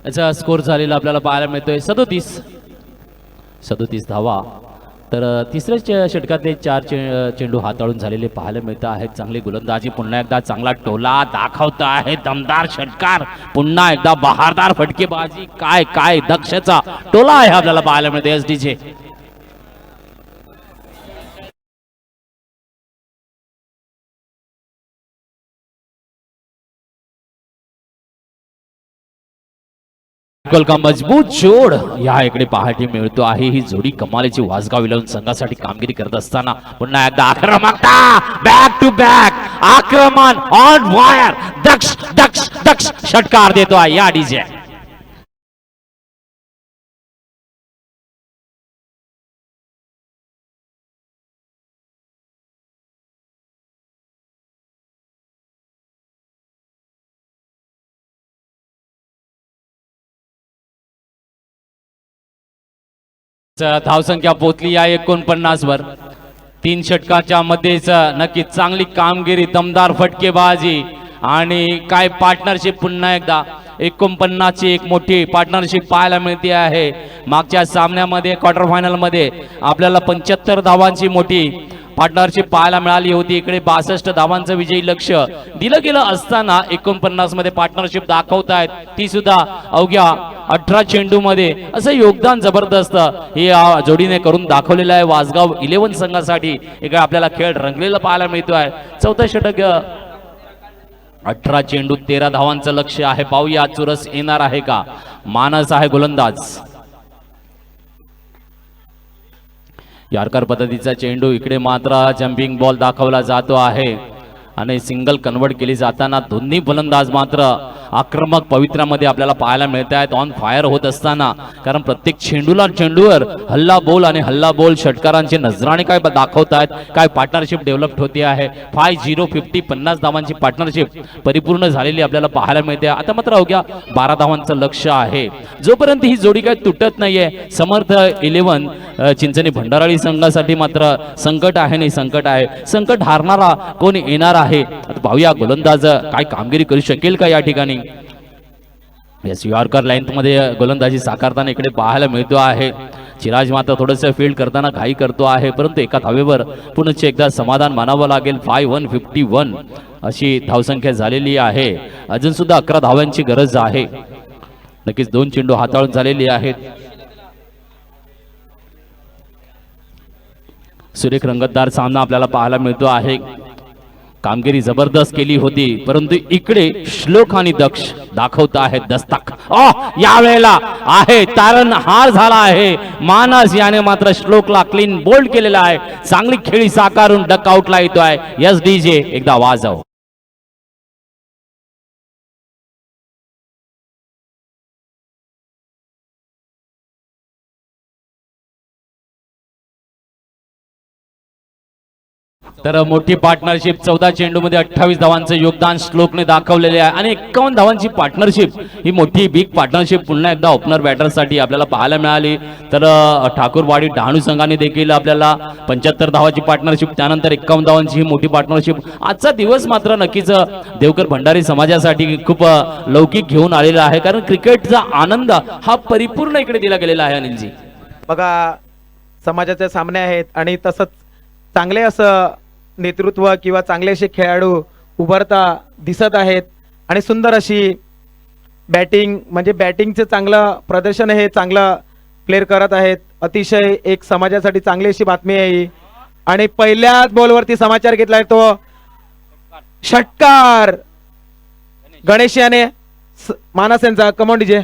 याचा स्कोर झालेला आपल्याला पाहायला मिळतोय 37 धावा. तर तिसऱ्या षटकातले 4 चेंडू हाताळून झालेले पाहायला मिळत आहेत. चांगली गोलंदाजी पुन्हा एकदा चांगला टोला दाखवत आहे. दमदार षटकार पुन्हा एकदा बहारदार फटकेबाजी. काय काय दक्षचा टोला आहे आपल्याला पाहायला मिळते एसडीचे. बिलकुल का मजबूत जोड या इकडे पाहायला मिळतो आहे। ही जोडी कमालीची वासगाव इलेव्हन संघासाठी कामगिरी करत असताना पुन्हा एकदा आक्रमकता, बॅक टू बॅक आक्रमण ऑन फायर, दक्ष दक्ष दक्ष षटकार देतो आहे या डीजे। धावसंख्या पोहोचली आहे 49 वर। 3 षटकाच्या मध्येच नक्की चांगली कामगिरी, दमदार फटकेबाजी आणि काय पार्टनरशिप पुन्हा एकदा 49 ची एक मोठी पार्टनरशिप पाहायला मिळते आहे। मागच्या सामन्यामध्ये क्वार्टर फायनल मध्ये आपल्याला 75 धावांची मोठी पार्टनरशिप पाहायला मिळाली होती। इकडे 62 धावांचं विजयी लक्ष दिलं गेलं असताना 49 मध्ये पार्टनरशिप दाखवतायत, ती सुद्धा अवघ्या 18 चेंडू मध्ये असं योगदान जबरदस्त हे जोडीने करून दाखवलेलं आहे वासगाव इलेव्हन संघासाठी। इकडे आपल्याला खेळ रंगलेला पाहायला मिळतो आहे। चौथं षटक 18 चेंडू 13 धावांचं लक्ष आहे। पाहूया चुरस येणार आहे का। मानस आहे गोलंदाज। यारकर पद्धतीचा चेंडू, इकडे मात्र जंपिंग बॉल दाखवला जातो आहे आणि सिंगल कन्वर्ट केली जाताना दोन्ही फलंदाज मात्र आक्रमक पवित्रामध्ये आपल्याला पाहायला मिळत आहेत, ऑन फायर होत असताना। कारण प्रत्येक चेंडूवर हल्ला बोल आणि हल्ला बोल षटकारांचे नजराणे काय दाखवत आहेत, काय पार्टनरशिप डेव्हलप होते आहे। 5-0-50 50 धावांची पार्टनरशिप परिपूर्ण झालेली आपल्याला पाहायला मिळते। आता मात्र अवघ्या 12 धावांचं लक्ष आहे। जोपर्यंत ही जोडी काय तुटत नाहीये, समर्थ इलेव्हन चिंचणी भंडाराळी संघासाठी मात्र संकट आहे, नाही संकट आहे। संकट हारणारा कोण येणार आहे, पाहूया गोलंदाज काय कामगिरी करू शकेल का या ठिकाणी। यस, यॉर्कर लाईन मध्ये गोलंदाजी साकारताना इकडे पाहायला मिळतो आहे। चिराज मात्र थोडंसं फील्ड करताना घाई करतो आहे, परंतु एका धावेवर पुन्हा एकदा समाधान मानावं लागेल। 5-1-51 अशी धावसंख्या झालेली आहे। अजून सुद्धा 11 धावांची गरज आहे। नक्कीच 2 चेंडू हाताळून झालेली आहेत। सुरेख रंगतदार सामना आपल्याला पाहायला मिळतो आहे। कामगिरी जबरदस्त केली होती, परंतु इकडे श्लोक आणि दक्ष दाखवत आहेत दस्तक। यावेळेला आहे तारणहार झाला आहे। मानस याने मात्र श्लोकला क्लीन बोल्ड केलेला आहे। चांगली खेळी साकारून डकआउटला येतो आहे। यस डीजे एकदा वाजव। तर मोठी पार्टनरशिप 14 चेंडू मध्ये 28 धावांचं योगदान श्लोकने दाखवलेले आहे आणि 51 धावांची पार्टनरशिप, ही मोठी बिग पार्टनरशिप पुन्हा एकदा ओपनर बॅटरसाठी आपल्याला पाहायला मिळाली। तर ठाकूरवाडी डहाणू संघाने देखील आपल्याला 75 धावांची पार्टनरशिप, त्यानंतर 51 धावांची ही मोठी पार्टनरशिप। आजचा दिवस मात्र नक्कीच देवकर भंडारी समाजासाठी खूप लौकिक घेऊन आलेला आहे, कारण क्रिकेटचा आनंद हा परिपूर्ण इकडे दिला गेलेला आहे। अनिलजी बघा, समाजाचे सामने आहेत आणि तसंच चांगले असं नेतृत्व किंवा चांगले असे खेळाडू उभरता दिसत आहेत आणि सुंदर अशी बॅटिंग, म्हणजे बॅटिंगचं चांगलं प्रदर्शन हे चांगलं प्लेयर करत आहेत। अतिशय एक समाजासाठी चांगली अशी बातमी आहे। आणि पहिल्याच बॉलवरती समाचार घेतलाय तो षटकार गणेश याने मानस यांचा। Come on DJ.